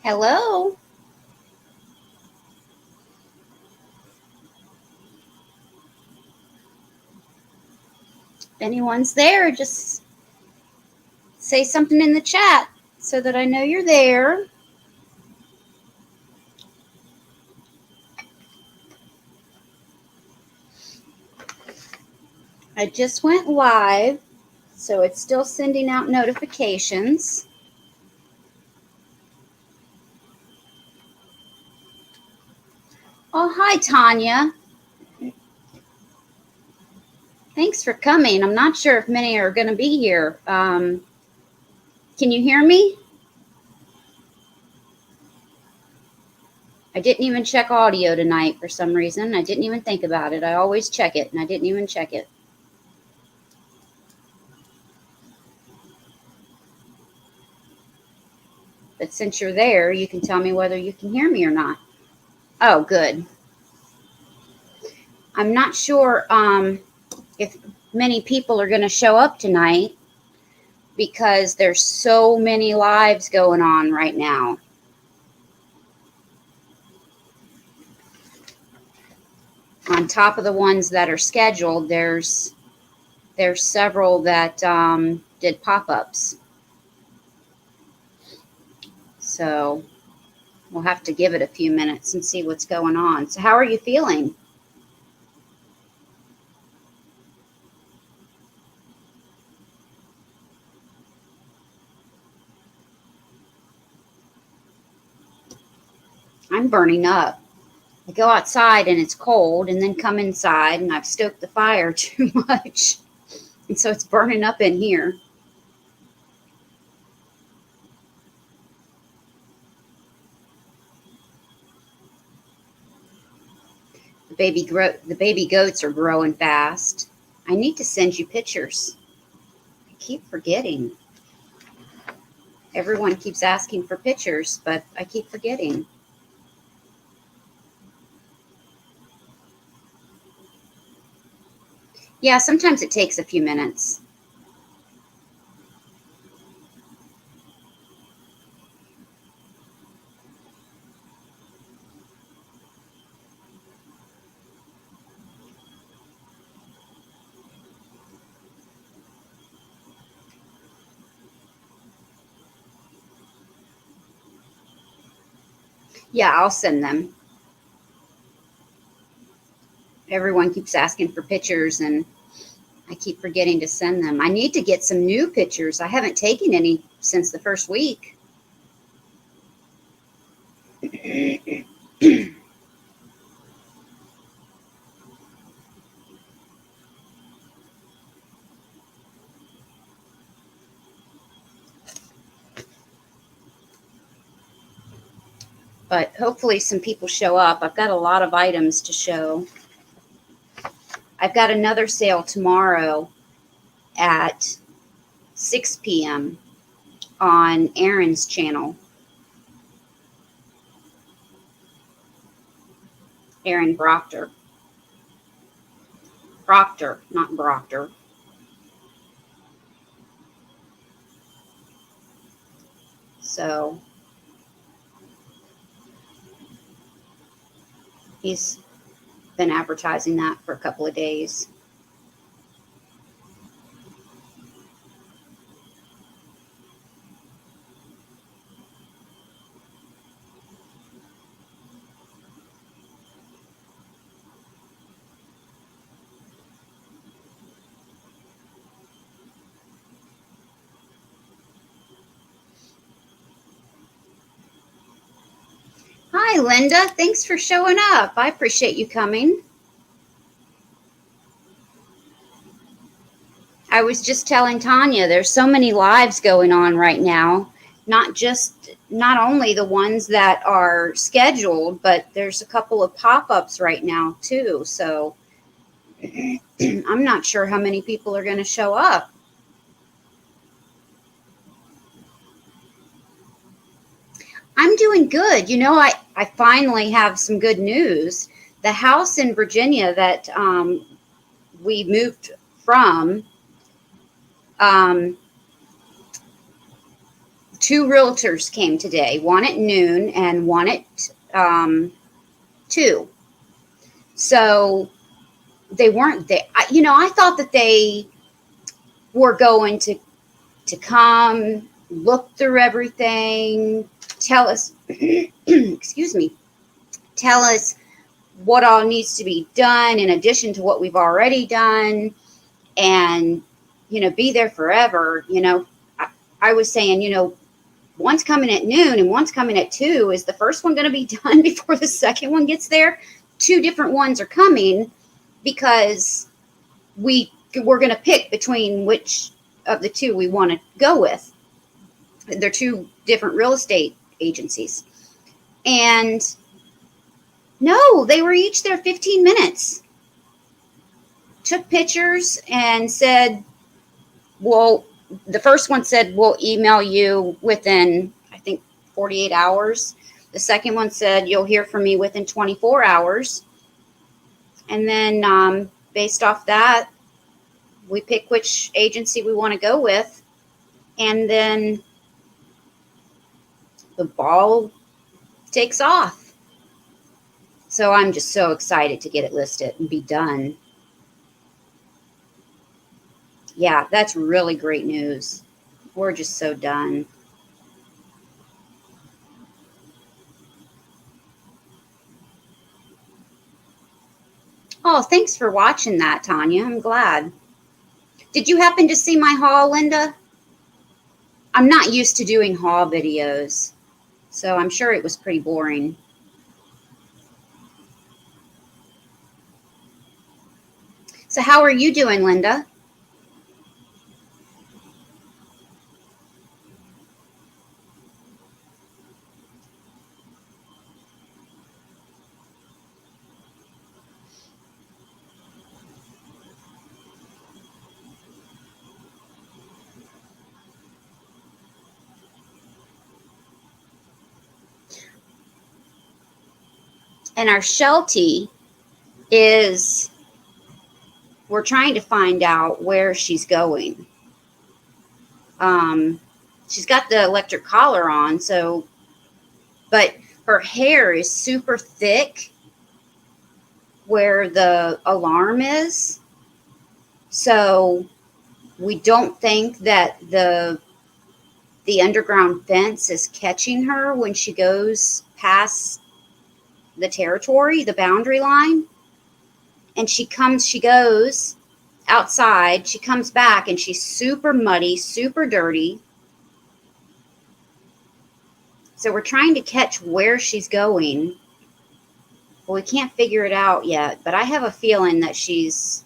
Hello. If anyone's there, just say something in the chat so that I know you're there. I just went live, so it's still sending out notifications. Oh, hi, Tanya. Thanks for coming. I'm not sure if many are going to be here. Can you hear me? I didn't even check audio tonight for some reason. I didn't even think about it. I always check it, and I didn't even check it. But since you're there, you can tell me whether you can hear me or not. Oh, good. I'm not sure if many people are going to show up tonight because there's so many lives going on right now. On top of the ones that are scheduled, there's several that did pop-ups. So we'll have to give it a few minutes and see what's going on. So how are you feeling? I'm burning up. I go outside and it's cold and then come inside and I've stoked the fire too much. And so it's burning up in here. The baby goats are growing fast. I need to send you pictures. I keep forgetting. Everyone keeps asking for pictures, but I keep forgetting. Yeah, sometimes it takes a few minutes. Yeah, I'll send them. Everyone keeps asking for pictures and I keep forgetting to send them. I need to get some new pictures. I haven't taken any since the first week. But hopefully some people show up. I've got a lot of items to show. I've got another sale tomorrow at 6 p.m. on Aaron's channel. Aaron Proctor. Proctor, not Proctor. So he's been advertising that for a couple of days. Hi, Linda. Thanks for showing up. I appreciate you coming. I was just telling Tanya, there's so many lives going on right now. Not only the ones that are scheduled, but there's a couple of pop-ups right now too. So I'm not sure how many people are going to show up. I'm doing good. You know, I finally have some good news. The house in Virginia that we moved from 2 2 realtors came today, one at noon and one at 2. So they weren't there. I thought that they were going to come, look through everything, tell us, excuse me, tell us what all needs to be done in addition to what we've already done, and, be there forever. I was saying, one's coming at noon and one's coming at 2. Is the first one going to be done before the second one gets there? 2 different ones are coming because we're going to pick between which of the 2 we want to go with. They're 2 different real estate agencies. And no, they were each there 15 minutes. Took pictures and said, well, the first one said, we'll email you within, I think, 48 hours. The second one said, you'll hear from me within 24 hours. And then based off that, we pick which agency we want to go with. And then the ball takes off. So I'm just so excited to get it listed and be done. Yeah, that's really great news. We're just so done. Oh, thanks for watching that, Tanya. I'm glad. Did you happen to see my haul, Linda? I'm not used to doing haul videos, so I'm sure it was pretty boring. So how are you doing, Linda? And our Sheltie is, we're trying to find out where she's going. She's got the electric collar on, but her hair is super thick where the alarm is. So we don't think that the underground fence is catching her when she goes past the territory, the boundary line. And she goes outside, she comes back and she's super muddy, super dirty. So we're trying to catch where she's going. Well, we can't figure it out yet, but I have a feeling that she's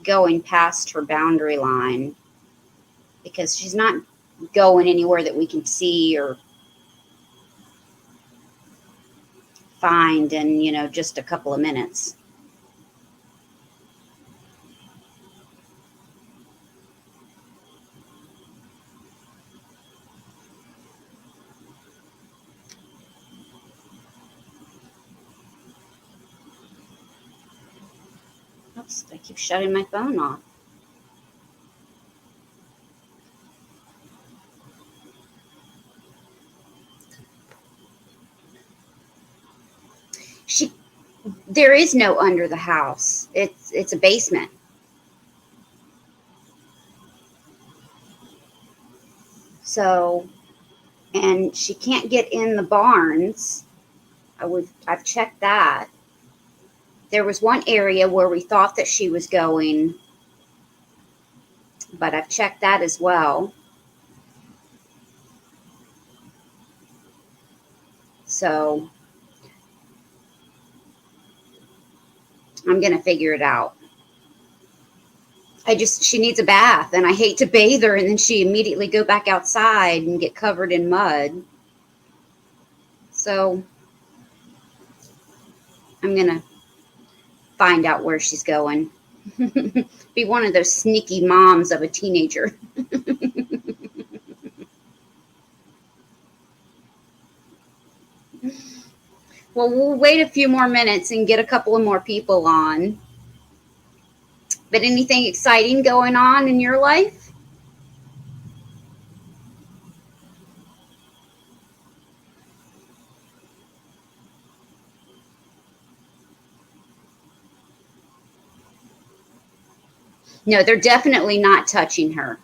going past her boundary line because she's not going anywhere that we can see or find in, just a couple of minutes. Oops, I keep shutting my phone off. There is no under the house. It's a basement. So, and she can't get in the barns. I've checked that. There was one area where we thought that she was going, but I've checked that as well. So I'm going to figure it out. She needs a bath, and I hate to bathe her and then she immediately go back outside and get covered in mud. So I'm going to find out where she's going. Be one of those sneaky moms of a teenager. Well, we'll wait a few more minutes and get a couple of more people on. But anything exciting going on in your life? No, they're definitely not touching her.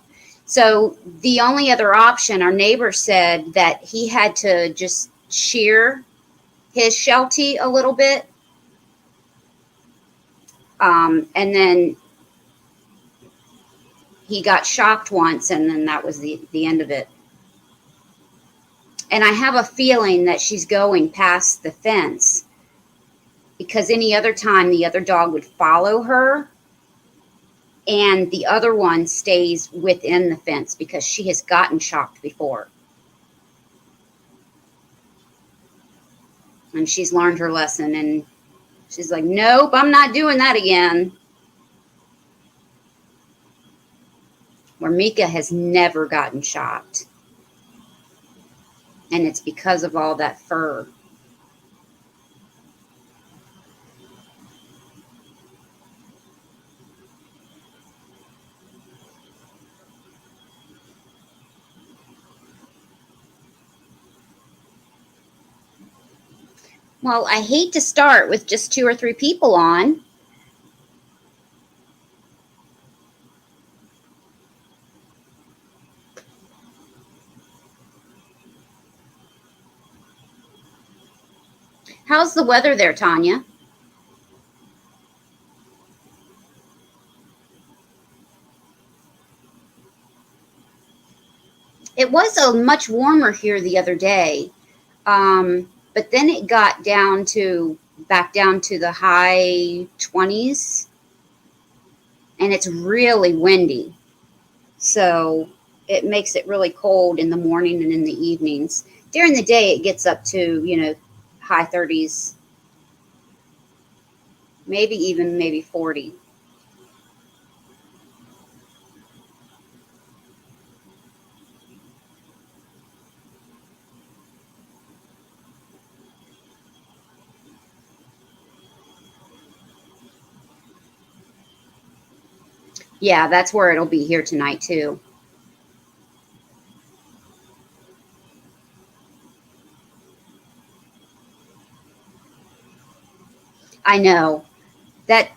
So the only other option, our neighbor said that he had to just shear his Sheltie a little bit. And then he got shocked once, and then that was the end of it. And I have a feeling that she's going past the fence, because any other time the other dog would follow her, and the other one stays within the fence because she has gotten shocked before. And she's learned her lesson, and she's like, nope, I'm not doing that again. Where Mika has never gotten shocked. And it's because of all that fur. Well, I hate to start with just 2 or 3 people on. How's the weather there, Tanya? It was much warmer here the other day, but then it got back down to the high 20s, and it's really windy. So it makes it really cold in the morning and in the evenings. During the day, it gets up to, high 30s, maybe 40. Yeah, that's where it'll be here tonight too. I know that,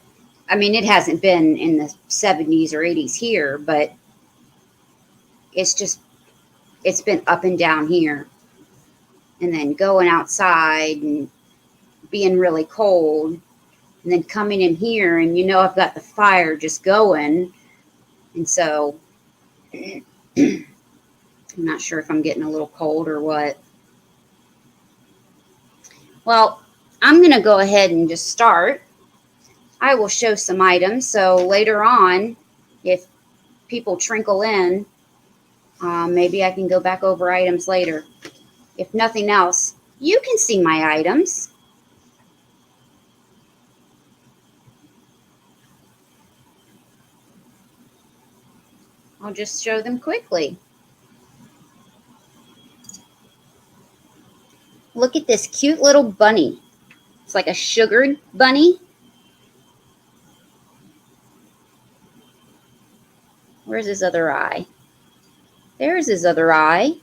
it hasn't been in the 70s or 80s here, but it's been up and down here. And then going outside and being really cold, and then coming in here, and I've got the fire just going. And so I'm not sure if I'm getting a little cold or what. Well, I'm going to go ahead and just start. I will show some items. So later on, if people trickle in, maybe I can go back over items later. If nothing else, you can see my items. I'll just show them quickly. Look at this cute little bunny. It's like a sugared bunny. Where's his other eye? There's his other eye.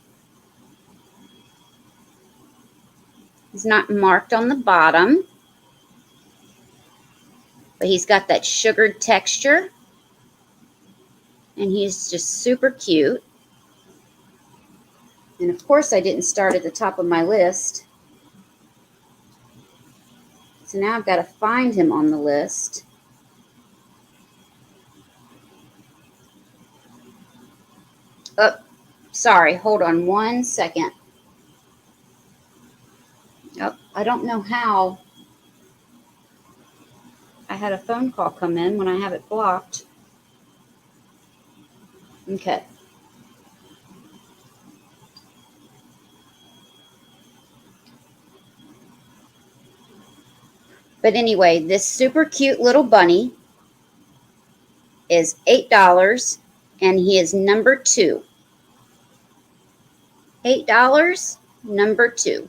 He's not marked on the bottom, but he's got that sugared texture, and he's just super cute. And of course, I didn't start at the top of my list. So now I've got to find him on the list. Oh, sorry. Hold on one second. Oh, I don't know how. I had a phone call come in when I have it blocked. Okay. But anyway, this super cute little bunny is $8, and he is number 2. $8, number 2.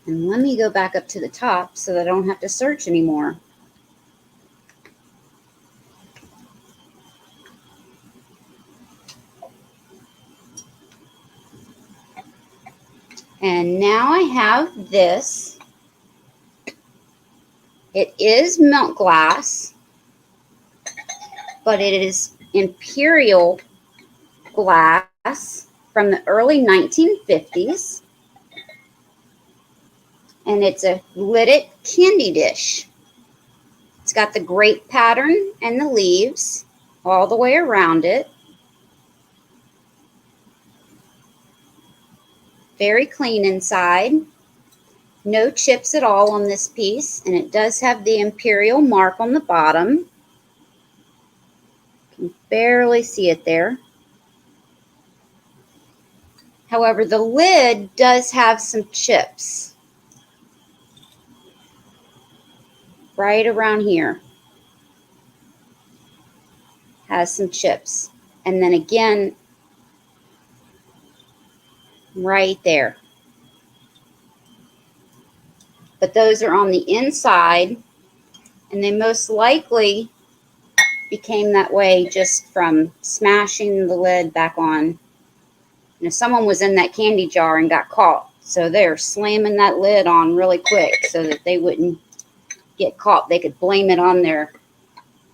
And let me go back up to the top so that I don't have to search anymore. And now I have this. It is milk glass, but it is imperial glass from the early 1950s. And it's a lidded candy dish. It's got the grape pattern and the leaves all the way around it. Very clean inside. No chips at all on this piece, and it does have the imperial mark on the bottom. You can barely see it there. However, the lid does have some chips right around here. Has some chips. And then again, right there. But those are on the inside, and they most likely became that way just from smashing the lid back on. You know, someone was in that candy jar and got caught, so they're slamming that lid on really quick so that they wouldn't get caught. They could blame it on their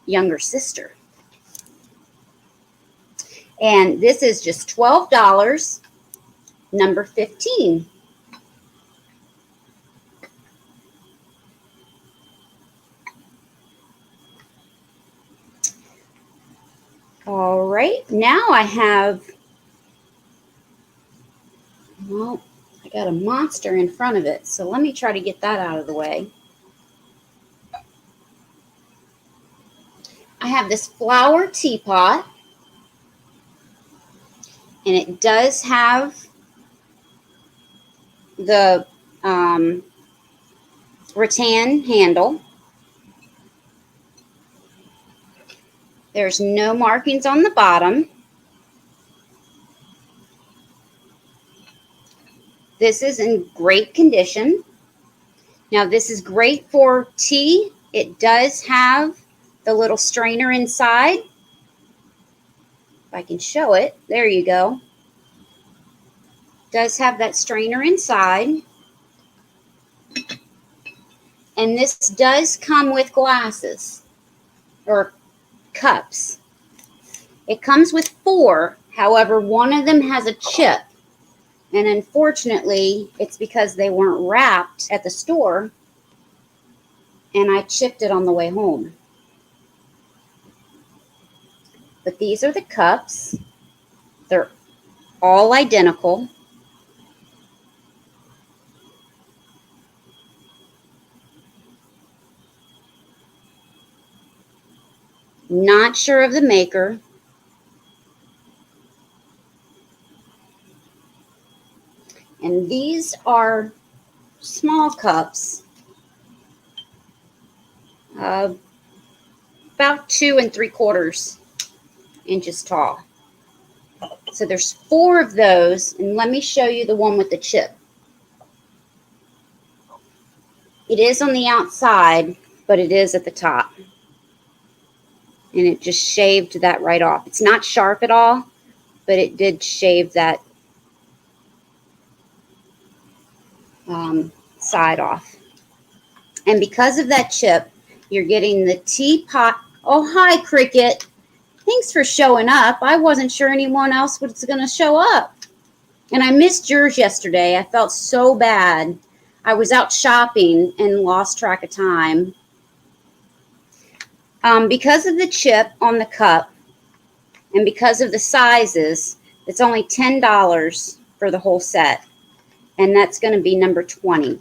younger sister. And this is just $12, number 15. All right, now I have, well, I got a monster in front of it, so let me try to get that out of the way. I have this flower teapot, and it does have the rattan handle. There's no markings on the bottom. This is in great condition. Now, this is great for tea. It does have the little strainer inside. If I can show it, there you go. Does have that strainer inside. And this does come with glasses or cups. It comes with 4. However, one of them has a chip. And unfortunately, it's because they weren't wrapped at the store. And I chipped it on the way home. But these are the cups. They're all identical. Not sure of the maker. And these are small cups, about 2 3/4 inches tall. So there's 4 of those, and let me show you the one with the chip. It is on the outside, but it is at the top. And it just shaved that right off. It's not sharp at all, but it did shave that side off. And because of that chip, you're getting the teapot. Oh, hi, Cricket. Thanks for showing up. I wasn't sure anyone else was going to show up. And I missed yours yesterday. I felt so bad. I was out shopping and lost track of time. Because of the chip on the cup and because of the sizes, it's only $10 for the whole set. And that's going to be number 20.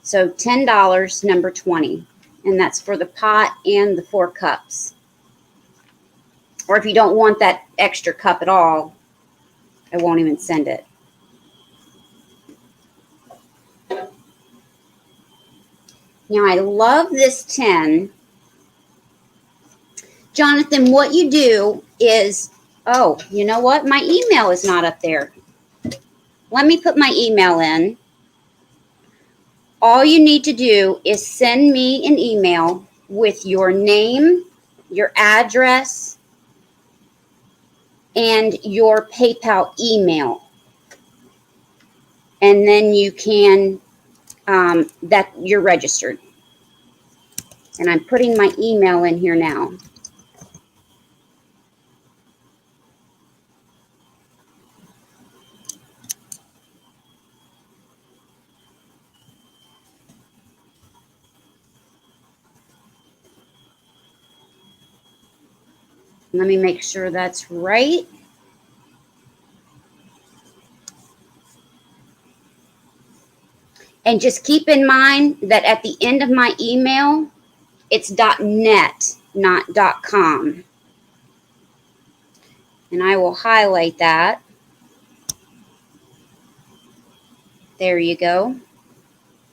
So $10, number 20. And that's for the pot and the 4 cups. Or if you don't want that extra cup at all, I won't even send it. Now, I love this tin. Jonathan, what you do is, oh, you know what? My email is not up there. Let me put my email in. All you need to do is send me an email with your name, your address, and your PayPal email. and then you can, that you're registered. And I'm putting my email in here now. Let me make sure that's right. And just keep in mind that at the end of my email, it's .net, not .com. And I will highlight that. There you go.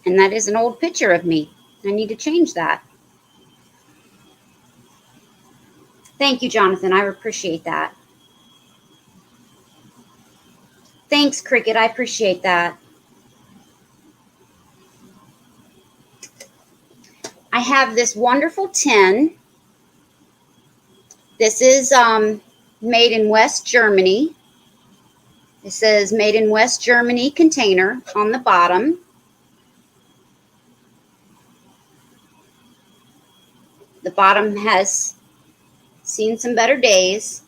And that is an old picture of me. I need to change that. Thank you, Jonathan. I appreciate that. Thanks, Cricket. I appreciate that. I have this wonderful tin. This is made in West Germany. It says made in West Germany container on the bottom. The bottom has seen some better days.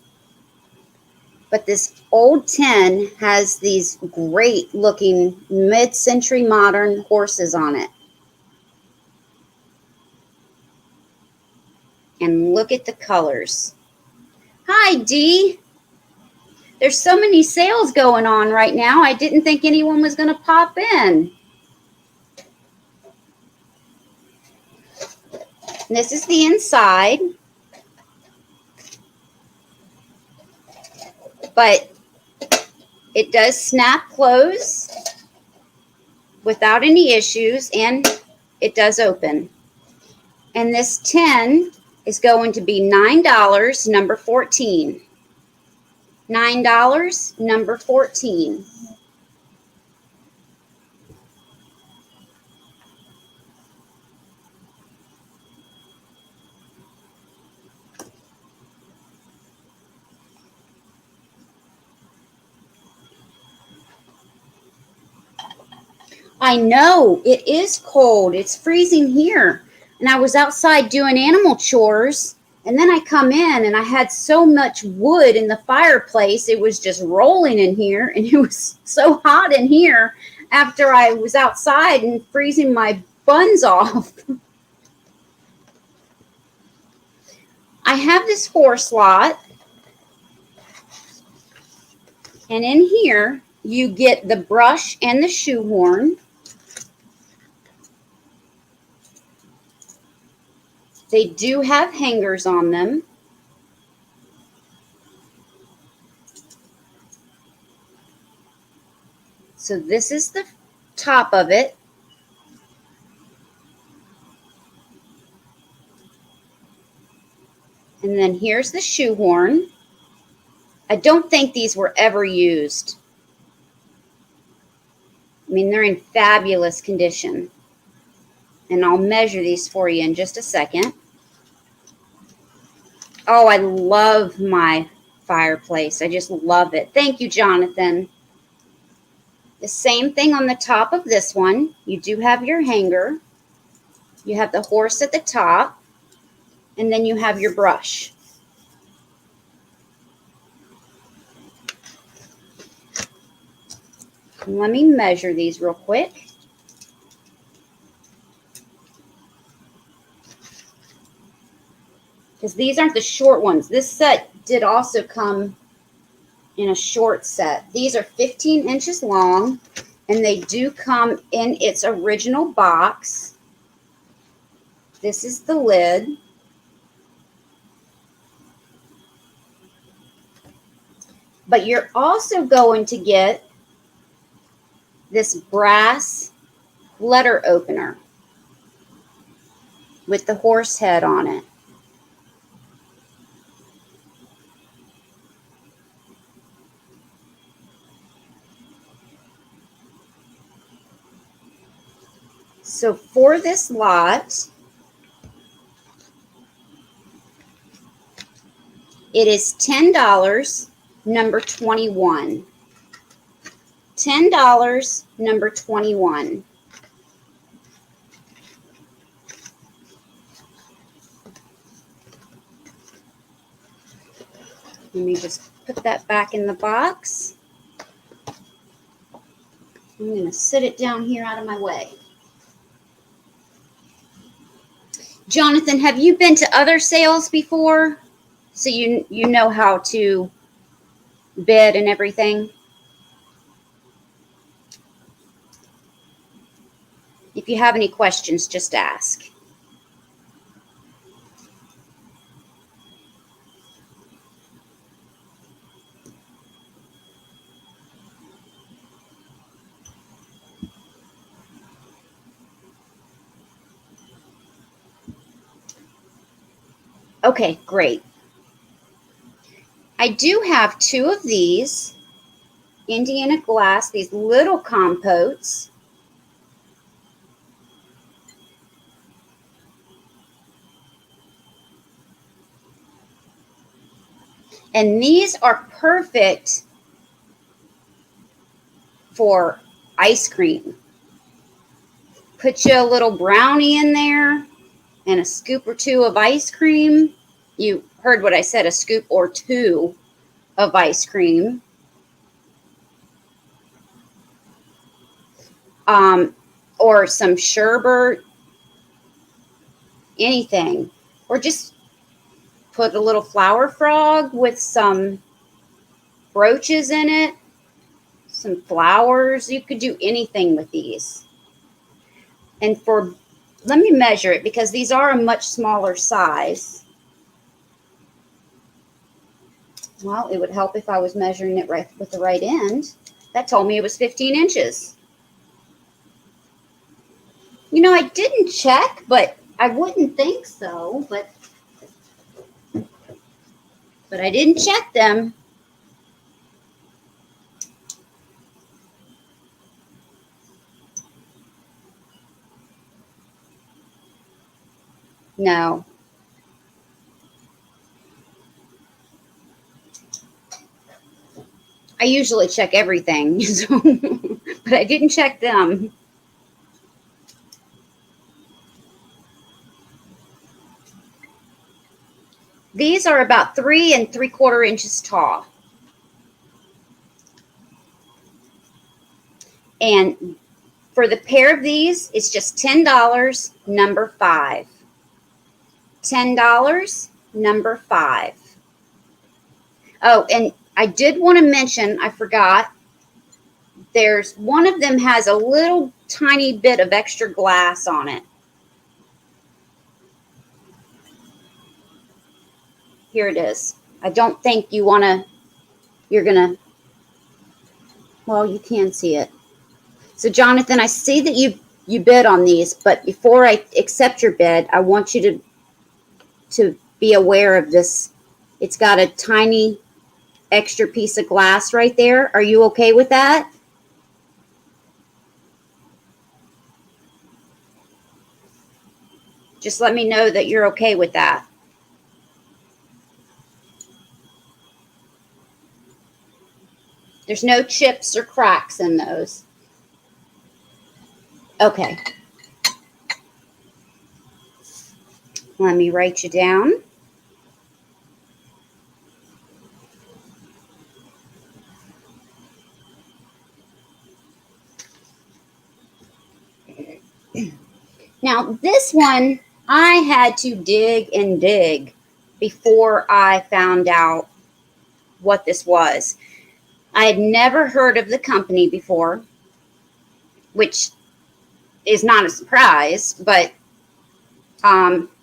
But this old tin has these great looking mid-century modern horses on it. And look at the colors. Hi, Dee. There's so many sales going on right now. I didn't think anyone was going to pop in. This is the inside. But it does snap close without any issues, and it does open. And this tin is going to be $9, number 14. $9, number 14. I know, it is cold. It's freezing here. And I was outside doing animal chores, and then I come in and I had so much wood in the fireplace. It was just rolling in here, and it was so hot in here after I was outside and freezing my buns off. I have this horse lot, and in here you get the brush and the shoehorn. They do have hangers on them. So this is the top of it. And then here's the shoehorn. I don't think these were ever used. I mean, they're in fabulous condition. And I'll measure these for you in just a second. Oh, I love my fireplace. I just love it. Thank you, Jonathan. The same thing on the top of this one. You do have your hanger. You have the horse at the top. And then you have your brush. Let me measure these real quick. Because these aren't the short ones. This set did also come in a short set. These are 15 inches long, and they do come in its original box. This is the lid. But you're also going to get this brass letter opener with the horse head on it. So for this lot, it is $10, number 21. $10, number 21. Let me just put that back in the box. I'm going to sit it down here out of my way. Jonathan, have you been to other sales before? So you know how to bid and everything? If you have any questions, just ask. Okay, great. I do have 2 of these Indiana glass, these little compotes. And these are perfect for ice cream. Put you a little brownie in there and a scoop or 2 of ice cream. You heard what I said, a scoop or 2 of ice cream. Or some sherbet, anything. Or just put a little flower frog with some brooches in it, some flowers. You could do anything with these. And let me measure it because these are a much smaller size. Well, it would help if I was measuring it right with the right end. That told me it was 15 inches. You know, I didn't check, but I wouldn't think so, but I didn't check them. No. I usually check everything, so, but I didn't check them. These are about 3 3/4 inches tall. And for the pair of these, it's just $10, number 5. $10, number 5. Oh, and I did want to mention, I forgot, there's one of them has a little tiny bit of extra glass on it. Here it is. I don't think you're going to, well, you can see it. So Jonathan, I see that you bid on these, but before I accept your bid, I want you to be aware of this. It's got a tiny extra piece of glass right there. Are you okay with that? Just let me know that you're okay with that. There's no chips or cracks in those. Okay. Let me write you down. Now, this one, I had to dig and dig before I found out what this was. I had never heard of the company before, which is not a surprise, but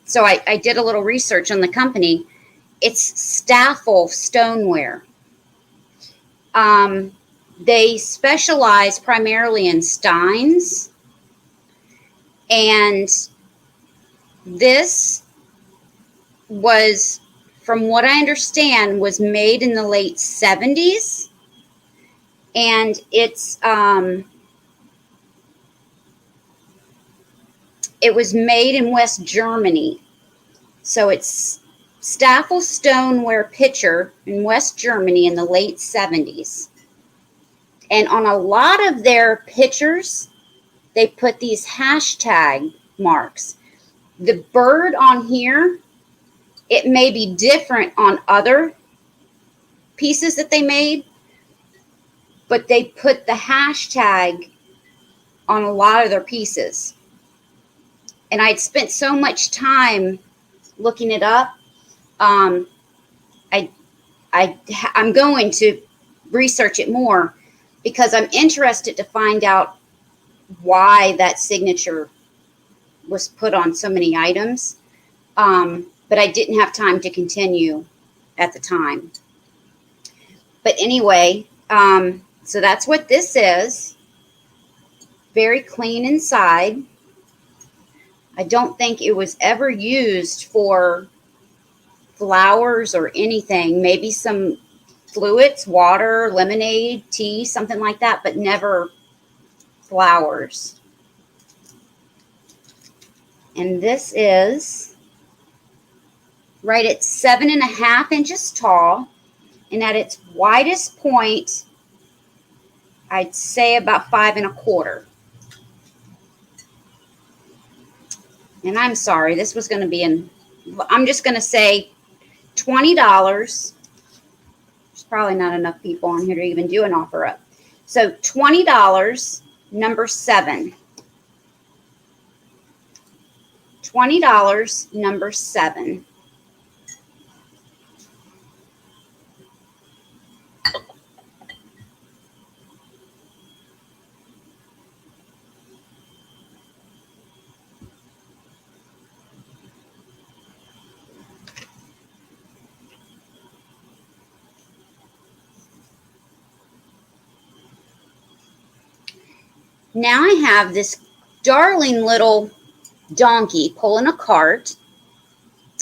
so I did a little research on the company. It's Staffel Stoneware. They specialize primarily in steins, and this was, from what I understand, was made in the late 70s, and it was made in West Germany. So it's Staffel Stoneware Pitcher in West Germany in the late 70s. And on a lot of their pictures, they put these hashtag marks. The bird on here, it may be different on other pieces that they made, but they put the hashtag on a lot of their pieces. And I'd spent so much time looking it up. I'm going to research it more because I'm interested to find out why that signature was put on so many items. But I didn't have time to continue at the time. But anyway, so that's what this is. Very clean inside. I don't think it was ever used for flowers or anything. Maybe some fluids, water, lemonade, tea, something like that, but never flowers. And this is right at 7.5 inches tall. And at its widest point, I'd say about 5 1/4. And I'm sorry, this was going to be I'm just going to say $20. There's probably not enough people on here to even do an offer up. So $20, number 7. $20, number 7. Now I have this darling little donkey pulling a cart.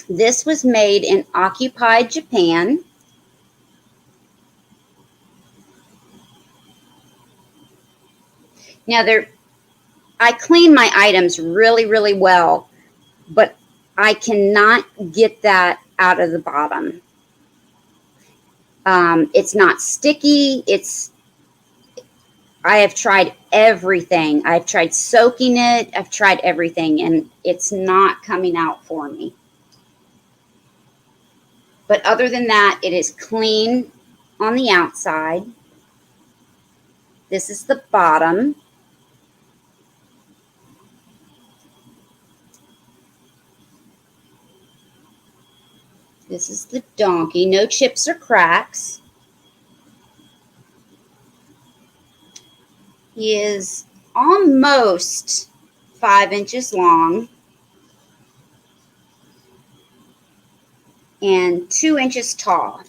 This was made in occupied Japan. Now I clean my items really, really well, but I cannot get that out of the bottom. It's not sticky. I have tried everything. I've tried soaking it. I've tried everything, and it's not coming out for me. But other than that, it is clean on the outside. This is the bottom. This is the donkey. No chips or cracks. He is almost 5 inches long and 2 inches tall.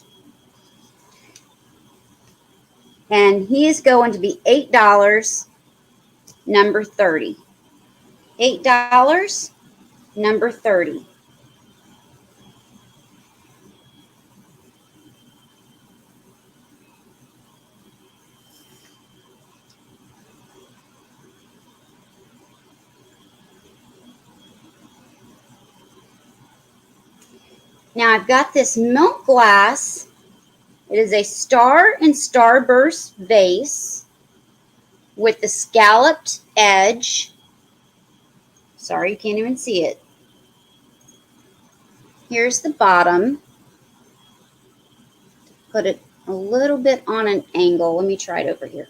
And he is going to be $8, number 30. $8, number 30. Now I've got this milk glass. It is a star and starburst vase with the scalloped edge. Sorry, you can't even see it. Here's the bottom. Put it a little bit on an angle. Let me try it over here.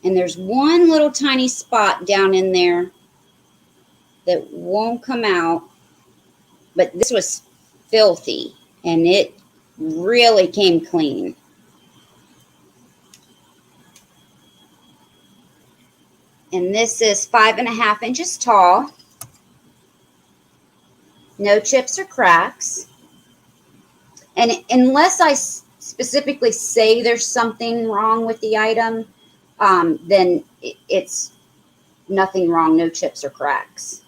And there's one little tiny spot down in there that won't come out. But this was filthy, and it really came clean. And this is 5 1/2 inches tall. No chips or cracks. And unless I specifically say there's something wrong with the item, then it's nothing wrong, no chips or cracks.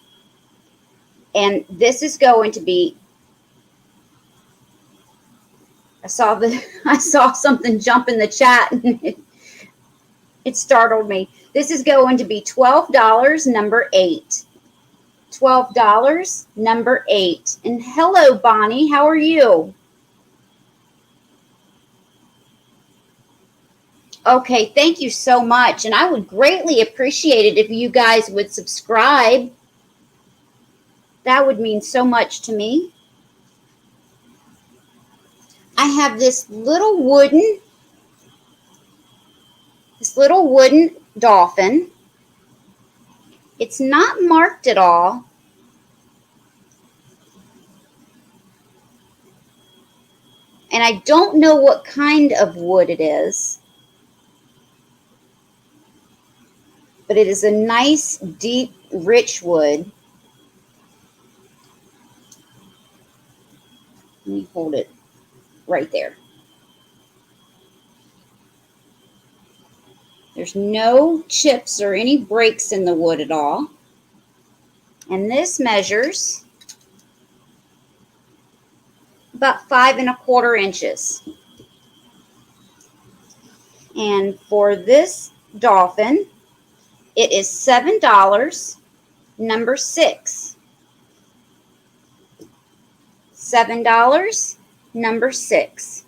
And this is going to be, I saw something jump in the chat. It startled me. This is going to be $12, number 8. $12, number 8. And hello, Bonnie. How are you? Okay, thank you so much. And I would greatly appreciate it if you guys would subscribe. That would mean so much to me. I have this little wooden dolphin. It's not marked at all. And I don't know what kind of wood it is. But it is a nice, deep, rich wood. Let me hold it right there. There's no chips or any breaks in the wood at all. And this measures about 5 1/4 inches. And for this dolphin, it is $7, number 6. $7, number 6.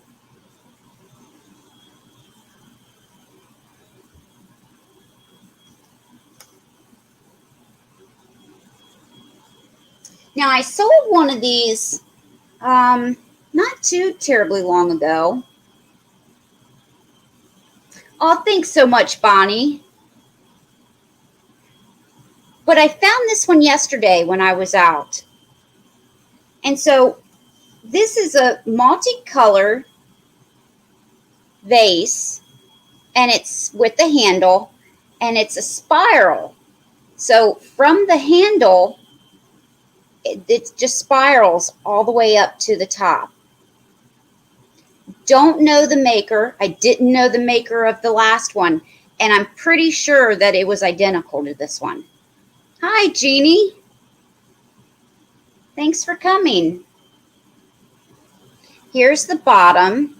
Now, I sold one of these not too terribly long ago. Oh, thanks so much, Bonnie. But I found this one yesterday when I was out. And so this is a multicolored vase, and it's with the handle, and it's a spiral. So from the handle, it just spirals all the way up to the top. Don't know the maker. I didn't know the maker of the last one, and I'm pretty sure that it was identical to this one. Hi, Jeannie. Thanks for coming. Here's the bottom.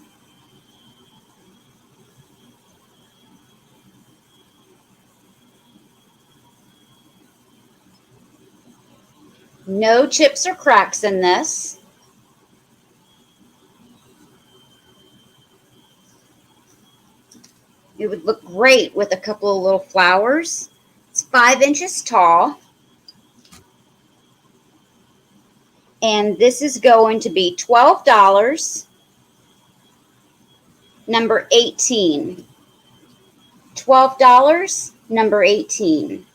No chips or cracks in this. It would look great with a couple of little flowers. It's 5 inches tall. And this is going to be $12, number 18. $12, number 18.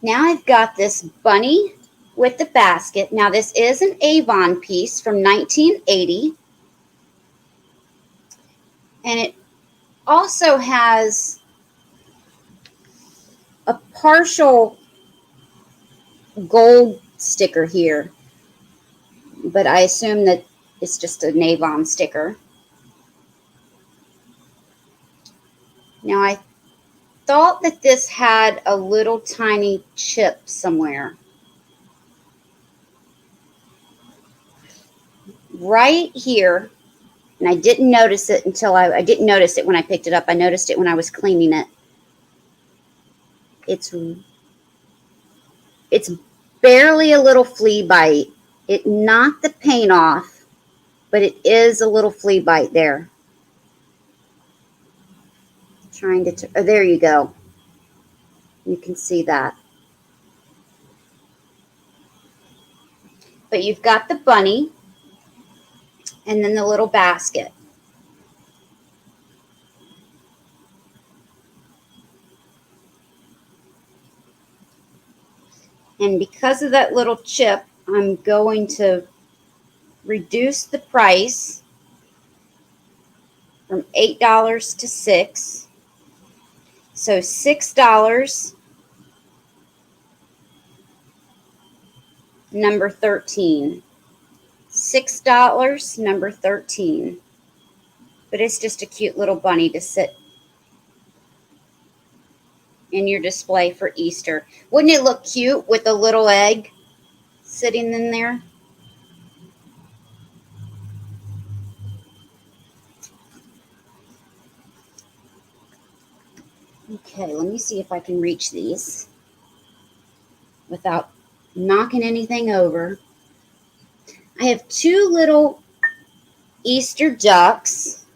Now I've got this bunny with the basket. Now this is an Avon piece from 1980. And it also has a partial gold sticker here. But I assume that it's just an Avon sticker. Now I thought that this had a little tiny chip somewhere. Right here, and I didn't notice it until I didn't notice it when I picked it up. I noticed it when I was cleaning it. It's barely a little flea bite. It knocked the paint off, but it is a little flea bite there. Trying to, oh, there you go. You can see that. But you've got the bunny and then the little basket. And because of that little chip, I'm going to reduce the price from $8 to $6. So $6, number 13. $6, number 13. But it's just a cute little bunny to sit. in your display for Easter. Wouldn't it look cute with a little egg sitting in there? Okay, let me see if I can reach these without knocking anything over. I have two little Easter ducks,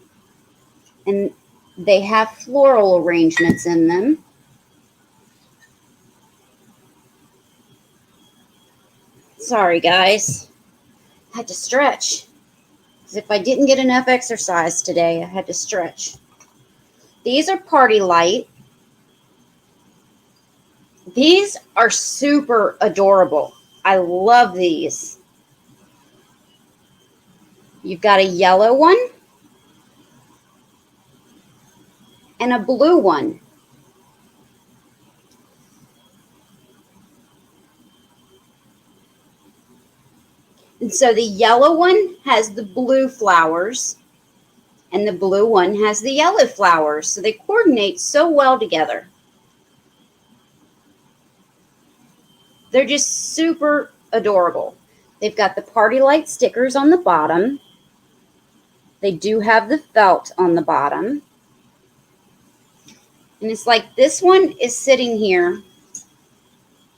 and they have floral arrangements in them. Sorry, guys. I had to stretch. Because if I didn't get enough exercise today, I had to stretch. These are Party Light. These are super adorable. I love these. You've got a yellow one and a blue one. And so the yellow one has the blue flowers and the blue one has the yellow flowers. So they coordinate so well together. They're just super adorable. They've got the Party Light stickers on the bottom. They do have the felt on the bottom. And it's like this one is sitting here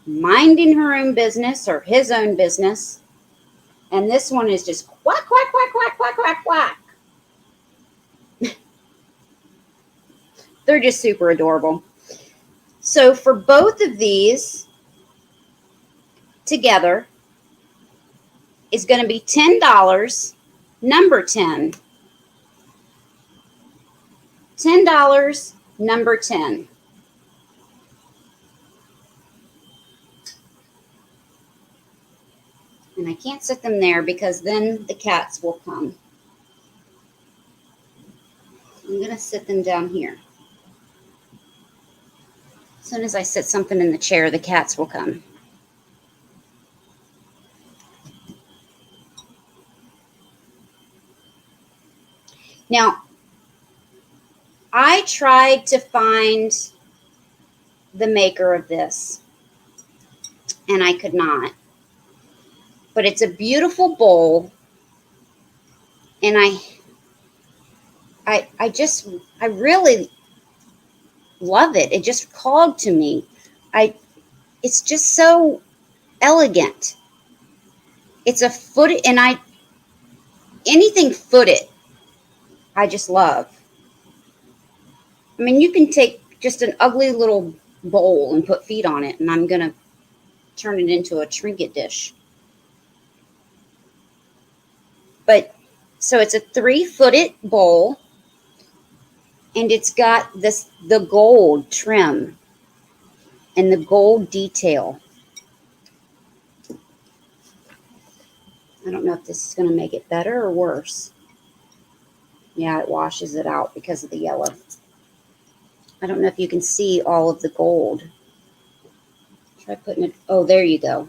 minding her own business or his own business. And this one is just quack, quack, quack, quack, quack, quack, quack. They're just super adorable. So for both of these together is going to be $10, number 10. $10, number 10. And I can't sit them there because then the cats will come. I'm going to sit them down here. As soon as I sit something in the chair, the cats will come. Now, I tried to find the maker of this, and I could not. But it's a beautiful bowl, and I really love it. It just called to me. It's just so elegant. It's a foot, and anything footed, I just love. I mean, you can take just an ugly little bowl and put feet on it, and I'm going to turn it into a trinket dish. But, so it's a 3-footed bowl, and it's got the gold trim and the gold detail. I don't know if this is going to make it better or worse. Yeah, it washes it out because of the yellow. I don't know if you can see all of the gold. Try putting it, oh, there you go,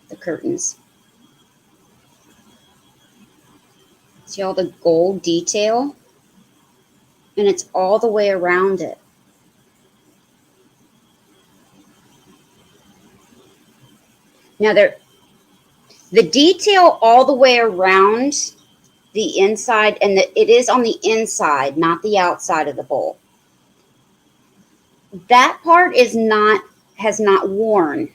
the curtains. See all the gold detail? And it's all the way around it. Now, the detail all the way around the inside, and it is on the inside, not the outside of the bowl. That part has not worn,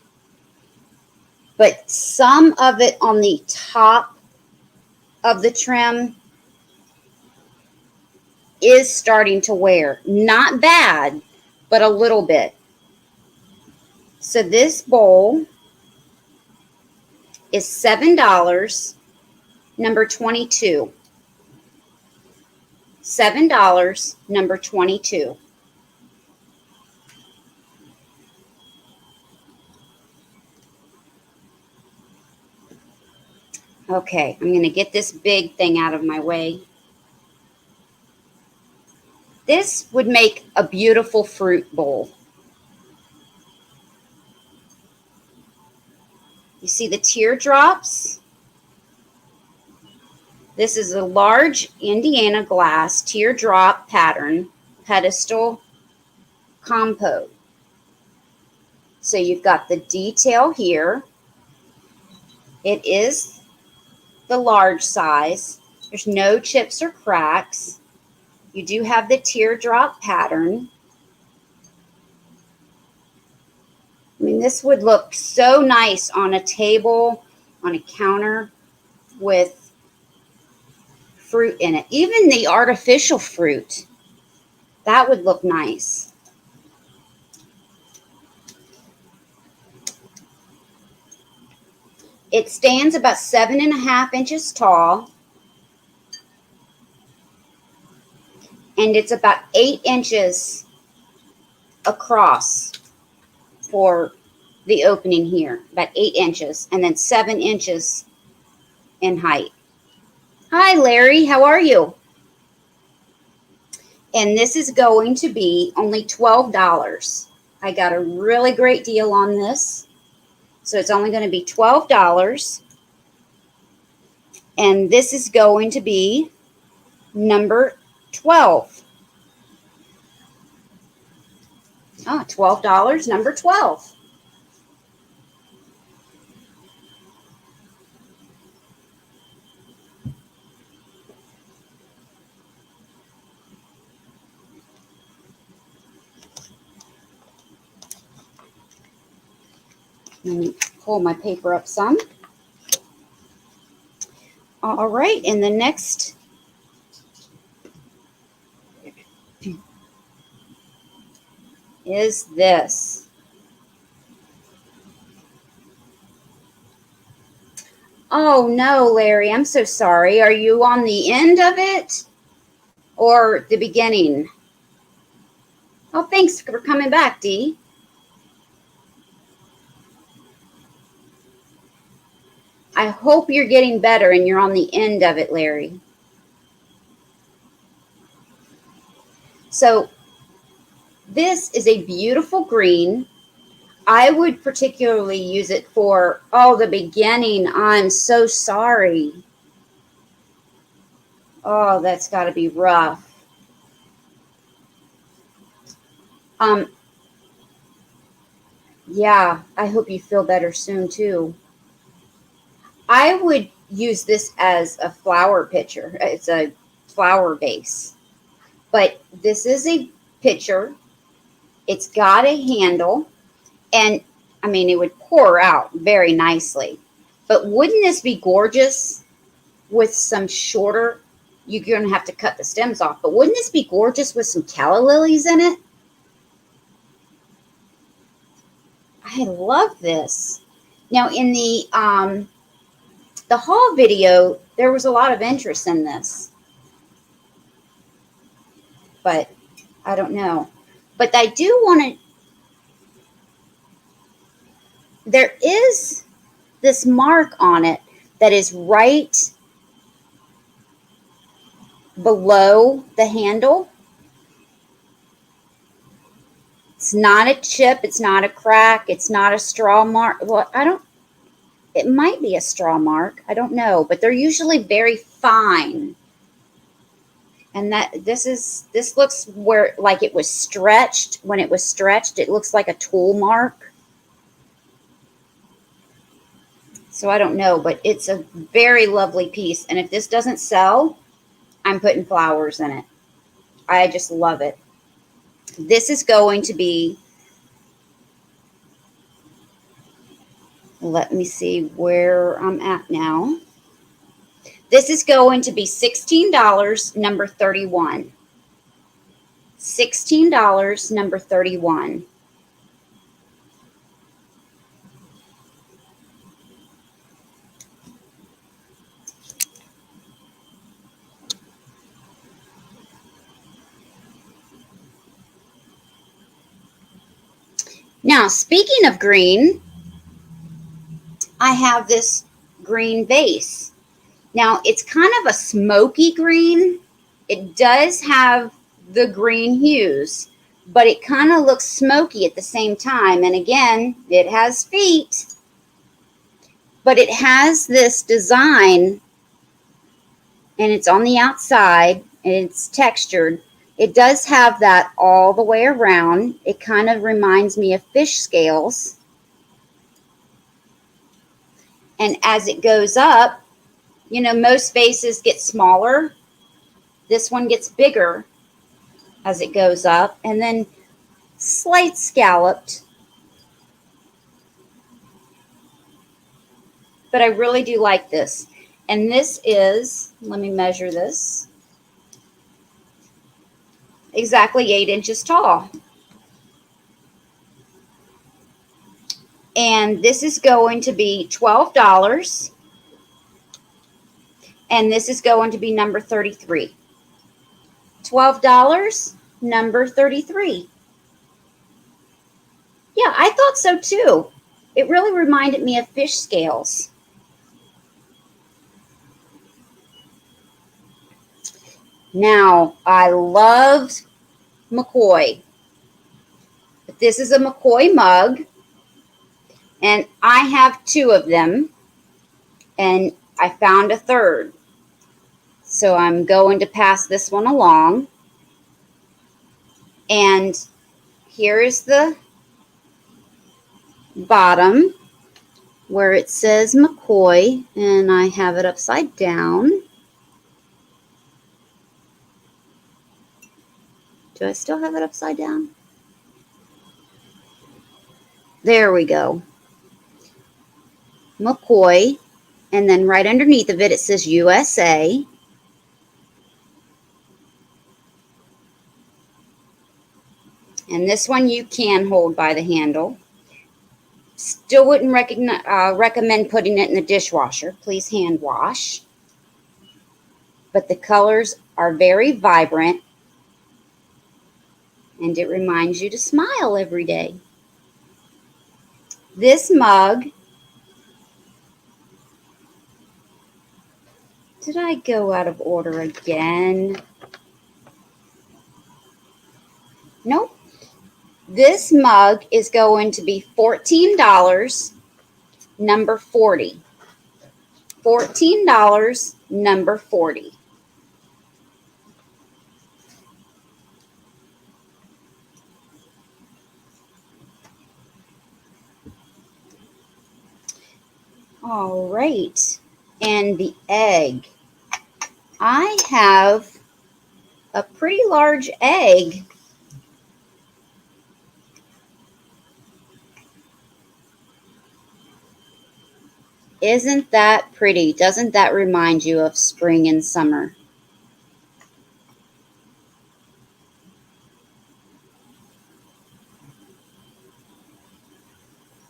but some of it on the top of the trim is starting to wear. Not bad, but a little bit. So this bowl is $7, number 22. $7, number 22. Okay, I'm going to get this big thing out of my way. This would make a beautiful fruit bowl. You see the teardrops? This is a large Indiana glass teardrop pattern pedestal compote. So you've got the detail here. It is the large size. There's no chips or cracks. You do have the teardrop pattern. I mean, this would look so nice on a table, on a counter with fruit in it. Even the artificial fruit, that would look nice. It stands about 7.5 inches tall. And it's about 8 inches across for the opening here. About 8 inches. And then 7 inches in height. Hi, Larry. How are you? And this is going to be only $12. I got a really great deal on this. So it's only going to be $12. And this is going to be number 12. Oh, $12, number 12. Let me pull my paper up some. All right, and the next is this. Oh no, Larry, I'm so sorry. Are you on the end of it or the beginning? Oh, thanks for coming back, Dee. I hope you're getting better and you're on the end of it, Larry. So this is a beautiful green. I would particularly use it for, oh, the beginning. I'm so sorry. Oh, that's got to be rough. Yeah, I hope you feel better soon too. I would use this as a flower pitcher. It's a flower vase. But this is a pitcher. It's got a handle. And, I mean, it would pour out very nicely. But wouldn't this be gorgeous with some shorter, you're going to have to cut the stems off, but wouldn't this be gorgeous with some calla lilies in it? I love this. Now, in the haul video, there was a lot of interest in this. But I don't know. But I do want to, there is this mark on it that is right below the handle. It's not a chip. It's not a crack. It's not a straw mark. Well, it might be a straw mark. I don't know. But they're usually very fine. And this looks where, like it was stretched. When it was stretched, it looks like a tool mark. So I don't know, but it's a very lovely piece. And if this doesn't sell, I'm putting flowers in it. I just love it. This is going to be, let me see where I'm at now. This is going to be $16, number 31. $16, number 31. Now, speaking of green, I have this green vase. Now, it's kind of a smoky green. It does have the green hues, but it kind of looks smoky at the same time. And again, it has feet, but it has this design, and it's on the outside, and it's textured. It does have that all the way around. It kind of reminds me of fish scales. And as it goes up, you know, most vases get smaller. This one gets bigger as it goes up, and then slight scalloped. But I really do like this. And this is, let me measure this, exactly 8 inches tall. And this is going to be $12. And this is going to be number 33. $12, number 33. Yeah, I thought so too. It really reminded me of fish scales. Now, I loved Mccoy. But this is a Mccoy mug. And I have 2 of them. And I found a third. So I'm going to pass this one along. And here is the bottom where it says Mccoy, and I have it upside down. Do I still have it upside down? There we go. Mccoy, and then right underneath of it, it says USA. And this one you can hold by the handle. Still wouldn't recommend putting it in the dishwasher. Please hand wash. But the colors are very vibrant. And it reminds you to smile every day. This mug, did I go out of order again? Nope. This mug is going to be $14, number 40. $14, number 40. All right. And the egg. I have a pretty large egg. Isn't that pretty? Doesn't that remind you of spring and summer?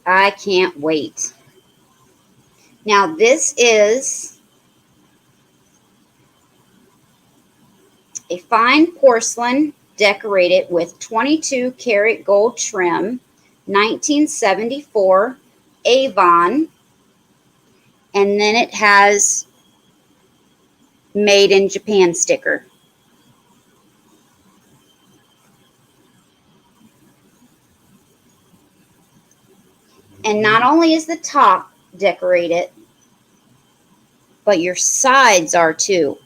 I can't wait. Now this is a fine porcelain decorated with 22 karat gold trim, 1974 Avon. And then it has made in Japan sticker. And not only is the top decorated, but your sides are too.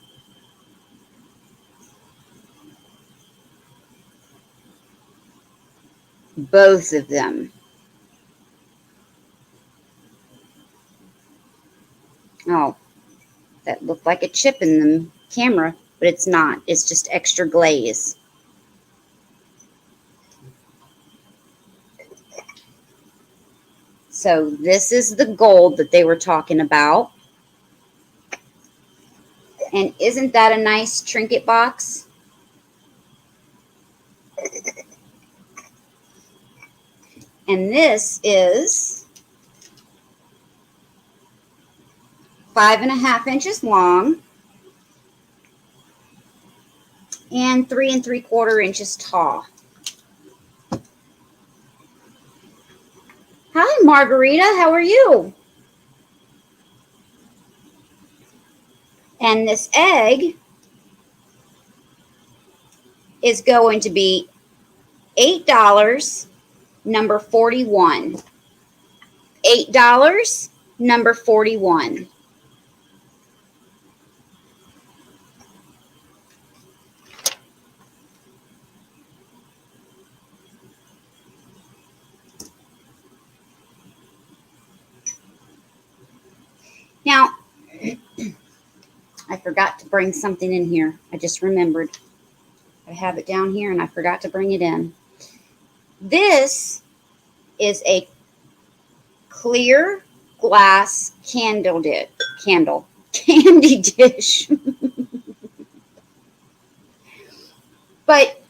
Both of them. Oh, that looked like a chip in the camera, but it's not. It's just extra glaze. So this is the gold that they were talking about. And isn't that a nice trinket box? And this is 5.5 inches long and 3 3/4 inches tall. Hi, Margarita. How are you? And this egg is going to be $8, number 41. $8, number 41. Now, I forgot to bring something in here. I just remembered. I have it down here and I forgot to bring it in. This is a clear glass candy dish. But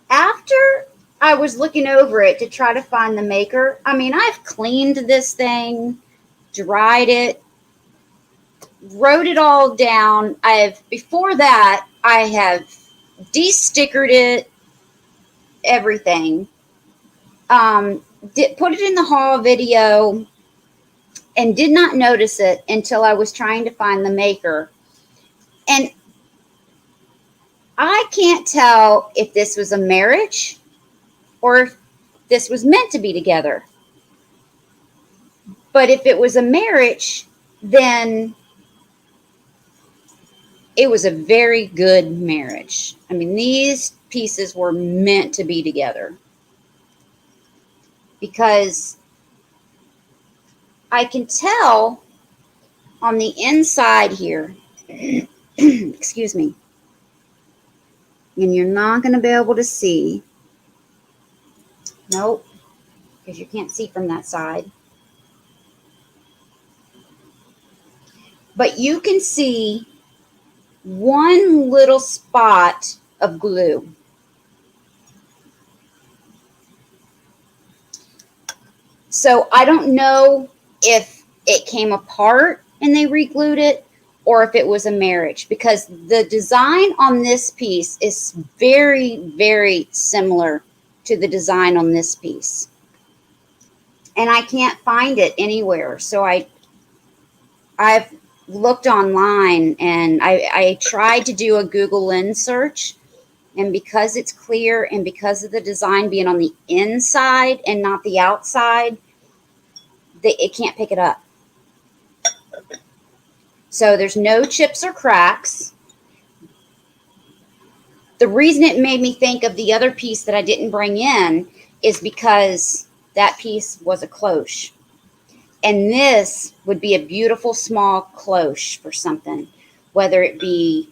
after I was looking over it to try to find the maker, I mean, I've cleaned this thing, dried it, wrote it all down. Before that, I have de-stickered it, everything. Put it in the haul video and did not notice it until I was trying to find the maker. And I can't tell if this was a marriage or if this was meant to be together. But if it was a marriage, then it was a very good marriage. I mean, these pieces were meant to be together. Because I can tell on the inside here, excuse me, and you're not going to be able to see. Nope, because you can't see from that side. But you can see one little spot of glue. So I don't know if it came apart and they re-glued it or if it was a marriage, because the design on this piece is very, very similar to the design on this piece. And I can't find it anywhere. So I've looked online and I tried to do a Google Lens search. And because it's clear and because of the design being on the inside and not the outside, it can't pick it up. So there's no chips or cracks. The reason it made me think of the other piece that I didn't bring in is because that piece was a cloche. And this would be a beautiful small cloche for something, whether it be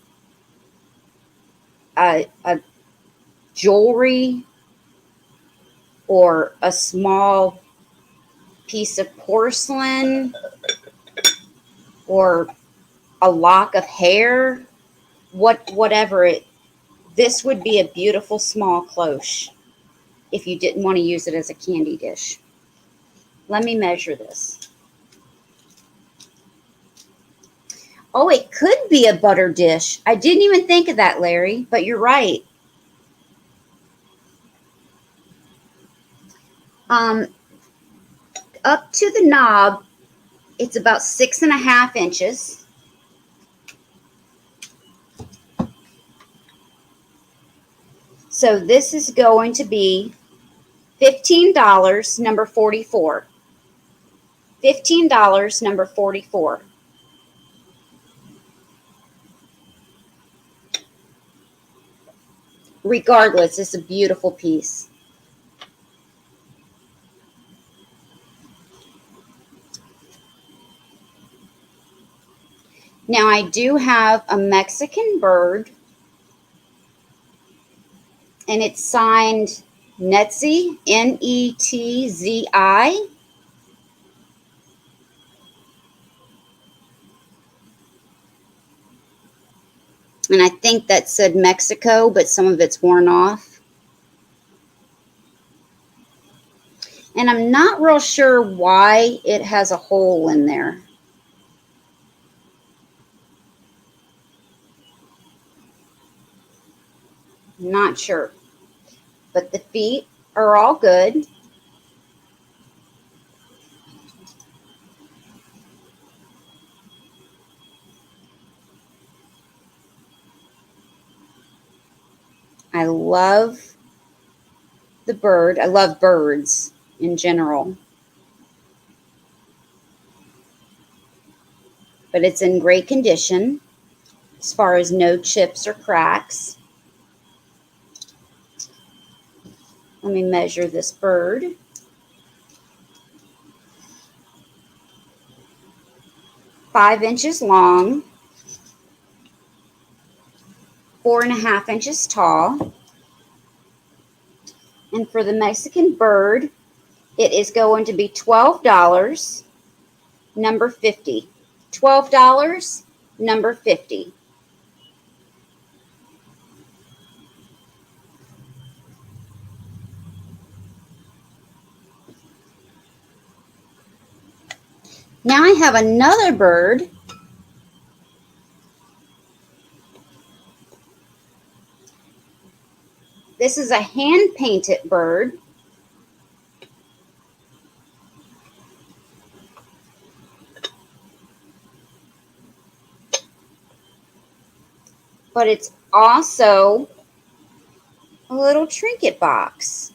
a jewelry or a small piece of porcelain or a lock of hair, whatever it. This would be a beautiful small cloche if you didn't want to use it as a candy dish. Let me measure this. Oh, it could be a butter dish. I didn't even think of that, Larry, but you're right. Up to the knob, it's about 6.5 inches. So this is going to be $15, number 44. $15, number 44. Regardless, it's a beautiful piece. Now I do have a Mexican bird, and it's signed Netzi, Netzi. And I think that said Mexico, but some of it's worn off. And I'm not real sure why it has a hole in there. Not sure. But the feet are all good. I love the bird. I love birds in general. But it's in great condition as far as no chips or cracks. Let me measure this bird. 5 inches long, 4.5 inches tall. And for the Mexican bird, it is going to be $12, number 50. $12, number 50. Now I have another bird. This is a hand-painted bird. But it's also a little trinket box.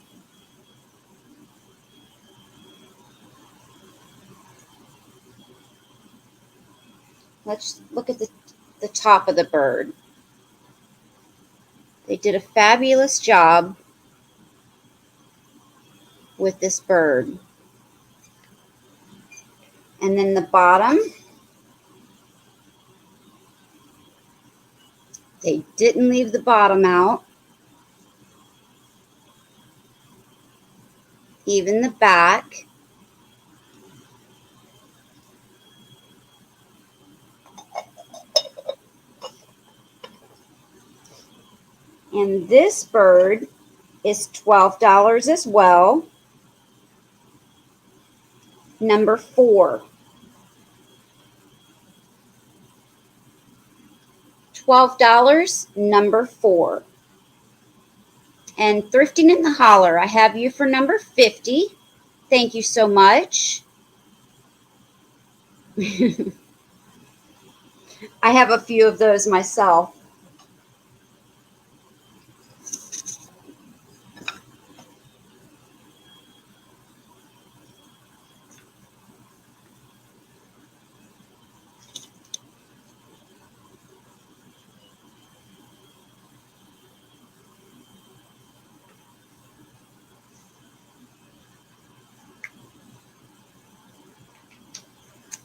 Let's look at the top of the bird. They did a fabulous job with this bird. And then the bottom, they didn't leave the bottom out. Even the back. And this bird is $12 as well, number 4. $12, number 4. And Thrifting in the Holler, I have you for number 50. Thank you so much. I have a few of those myself.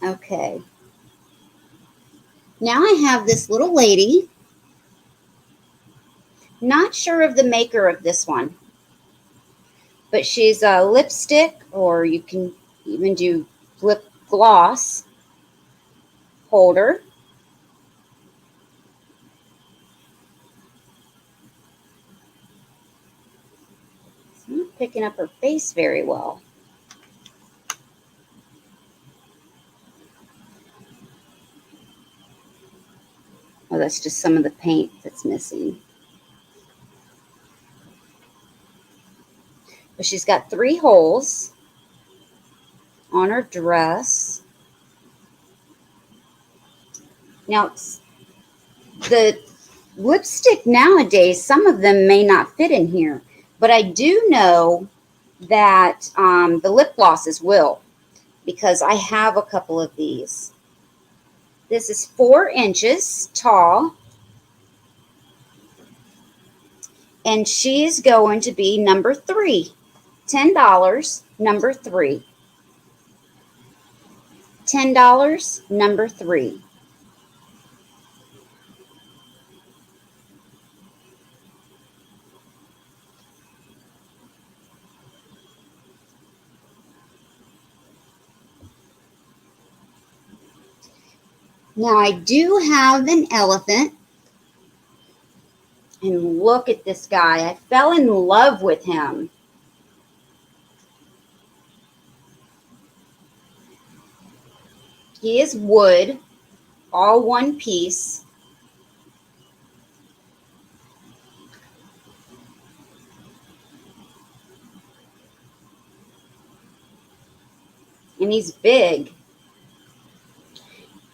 Okay. Now I have this little lady. Not sure of the maker of this one, but she's a lipstick, or you can even do lip gloss holder. I'm not picking up her face very well. Oh, that's just some of the paint that's missing. But she's got 3 holes on her dress. Now, the lipstick nowadays, some of them may not fit in here, but I do know that the lip glosses will, because I have a couple of these. This is 4 inches tall, and she is going to be number 3. $10, number 3. $10, number 3. Now I do have an elephant, and look at this guy. I fell in love with him. He is wood, all one piece. And he's big.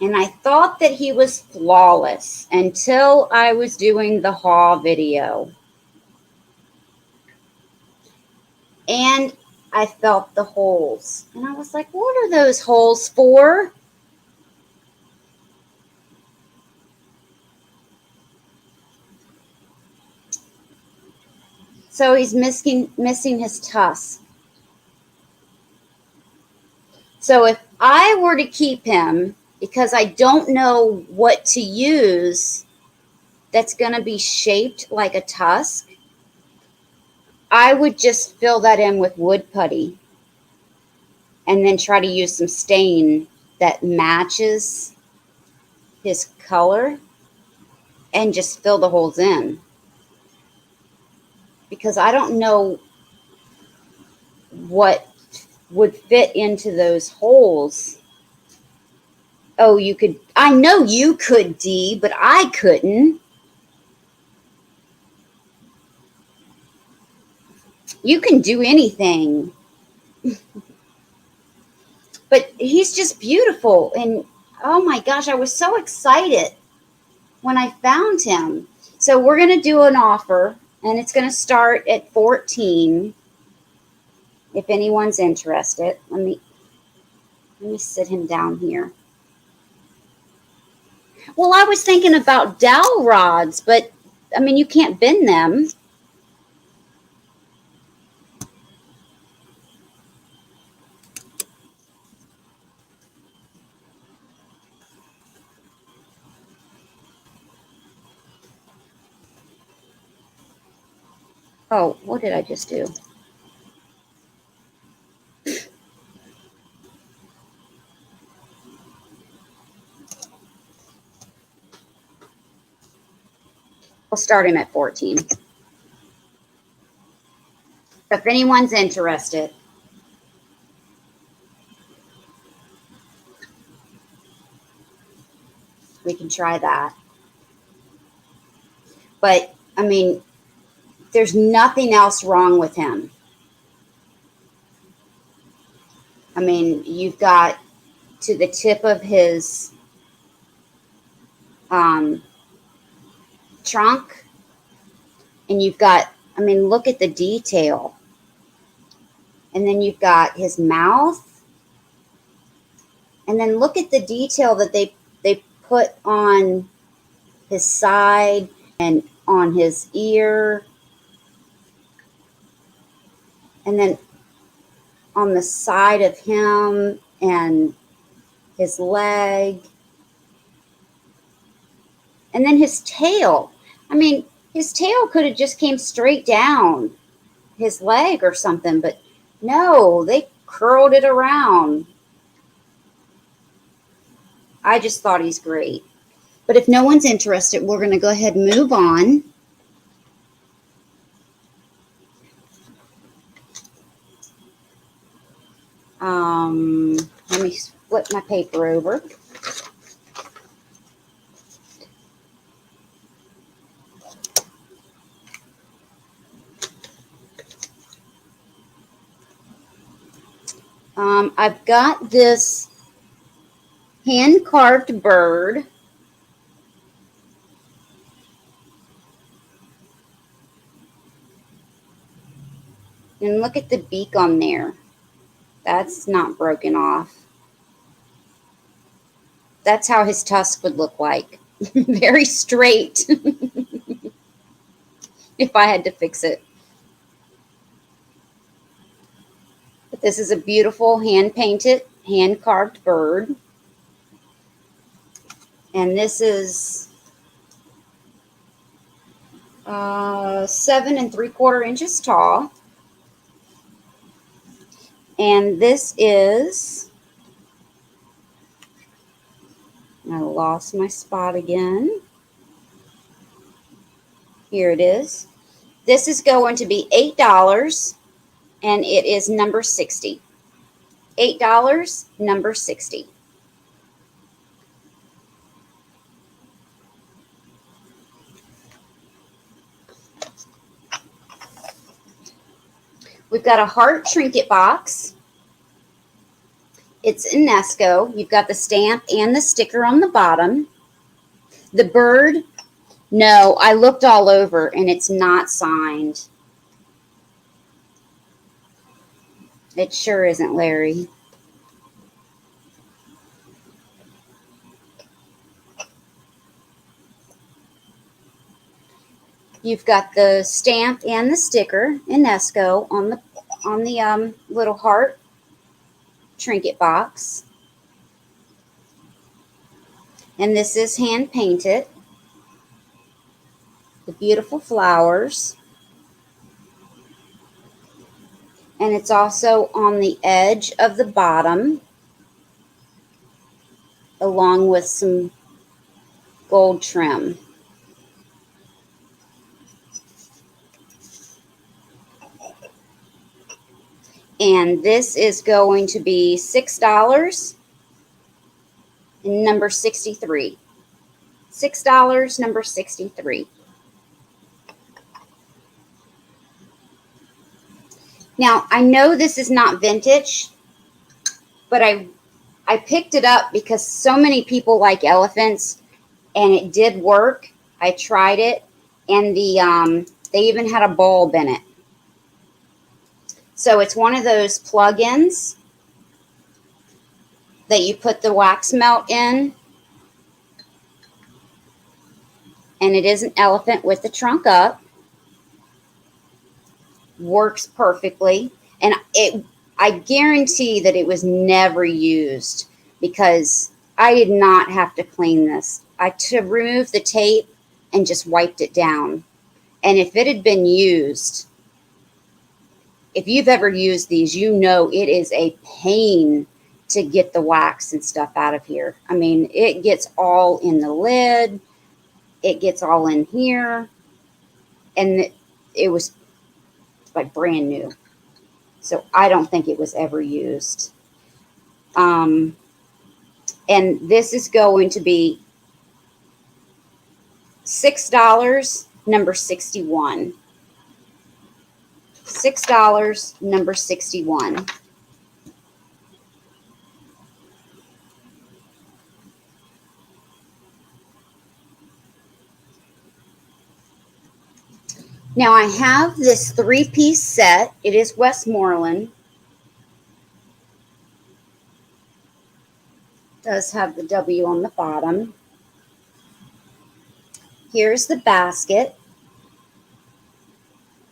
And I thought that he was flawless until I was doing the haul video. And I felt the holes. And I was like, what are those holes for? So he's missing his tusk. So if I were to keep him, because I don't know what to use that's going to be shaped like a tusk. I would just fill that in with wood putty and then try to use some stain that matches his color and just fill the holes in. Because I don't know what would fit into those holes. Oh, you could, I know you could, Dee, but I couldn't. You can do anything. But he's just beautiful. And oh my gosh, I was so excited when I found him. So we're going to do an offer, and it's going to start at $14 if anyone's interested. Let me sit him down here. Well, I was thinking about dowel rods, but I mean, you can't bend them. Oh, what did I just do? We'll start him at 14. If anyone's interested. We can try that. But, I mean, there's nothing else wrong with him. I mean, you've got to the tip of his trunk, and you've got, I mean, look at the detail. And then you've got his mouth. And then look at the detail that they put on his side and on his ear. And then on the side of him and his leg. And then his tail. I mean, his tail could have just came straight down his leg or something, but no, they curled it around. I just thought he's great. But if no one's interested, we're going to go ahead and move on. Let me flip my paper over. I've got this hand-carved bird. And look at the beak on there. That's not broken off. That's how his tusk would look like. Very straight. If I had to fix it. But this is a beautiful hand-painted, hand-carved bird. And this is 7 3/4 inches tall. And this is, I lost my spot again. Here it is. This is going to be $8, and it is number 60. $8, number 60. We've got a heart trinket box. It's UNESCO. You've got the stamp and the sticker on the bottom. The bird, no, I looked all over and it's not signed. It sure isn't, Larry. You've got the stamp and the sticker, UNESCO, on the little heart trinket box. And this is hand painted. The beautiful flowers. And it's also on the edge of the bottom, along with some gold trim. And this is going to be $6 and number 63. $6, number 63. Now, I know this is not vintage, but I picked it up because so many people like elephants, and it did work. I tried it, and they even had a bulb in it. So it's one of those plug-ins that you put the wax melt in, and it is an elephant with the trunk up. Works perfectly, and I guarantee that it was never used because I did not have to clean this. I removed the tape and just wiped it down. And if it had been used, if you've ever used these, you know it is a pain to get the wax and stuff out of here. I mean, it gets all in the lid, it gets all in here, and it was like brand new. So I don't think it was ever used. And this is going to be $6, number 61. $6, number 61. Now I have this 3-piece set. It is Westmoreland. Does have the W on the bottom. Here's the basket.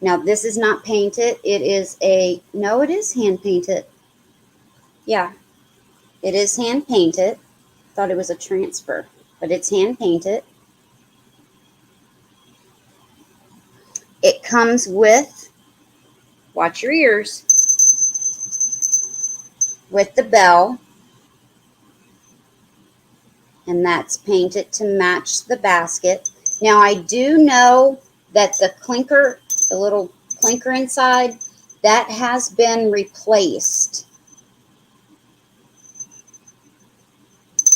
Now this is not painted. It is no, it is hand painted. Yeah, it is hand painted. Thought it was a transfer, but it's hand painted. It comes with, watch your ears, with the bell. And that's painted to match the basket. Now I do know that the clinker, the little clinker inside, that has been replaced,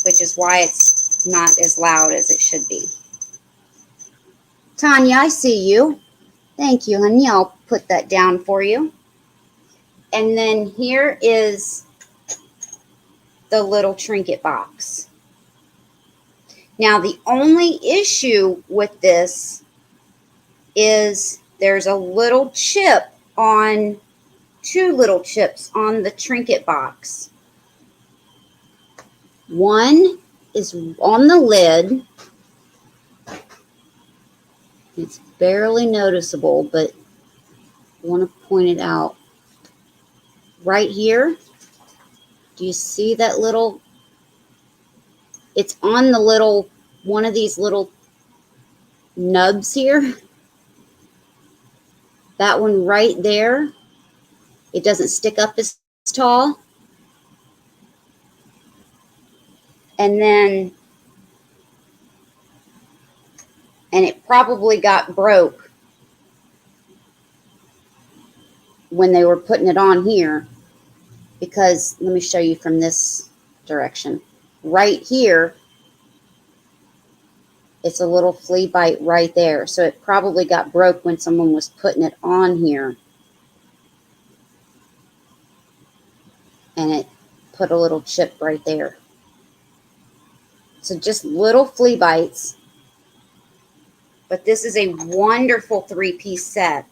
which is why it's not as loud as it should be. Tanya, I see you. Thank you, honey. I'll put that down for you. And then here is the little trinket box. Now, the only issue with this is there's a little chip on, 2 little chips on the trinket box. One is on the lid. It's barely noticeable, but I want to point it out. Right here, do you see that little? It's on the little, one of these little nubs here. That one right there. It doesn't stick up as tall. And then, and it probably got broke when they were putting it on here, because let me show you from this direction. Right here, it's a little flea bite right there. So it probably got broke when someone was putting it on here. And it put a little chip right there. So just little flea bites. But this is a wonderful 3-piece set.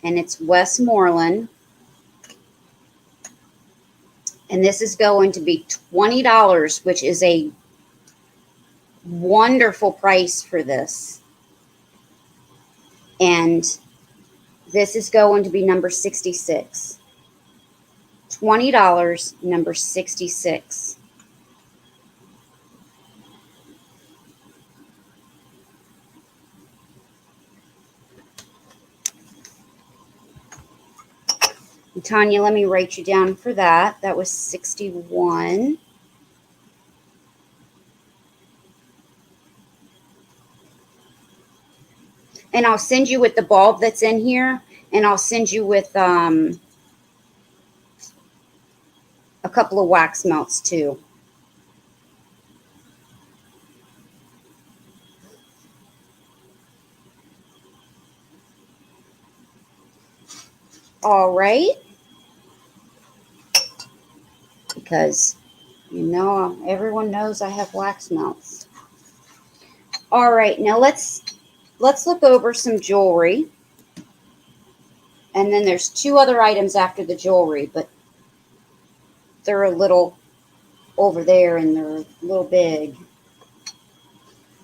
And it's Westmoreland. And this is going to be $20, which is a wonderful price for this. And this is going to be number 66. $20, number 66. And Tanya, let me write you down for that. That was 61. And I'll send you with the bulb that's in here, and I'll send you with a couple of wax melts too. All right. Because, you know, everyone knows I have wax melts. All right, now let's look over some jewelry. And then there's two other items after the jewelry, but they're a little over there and they're a little big.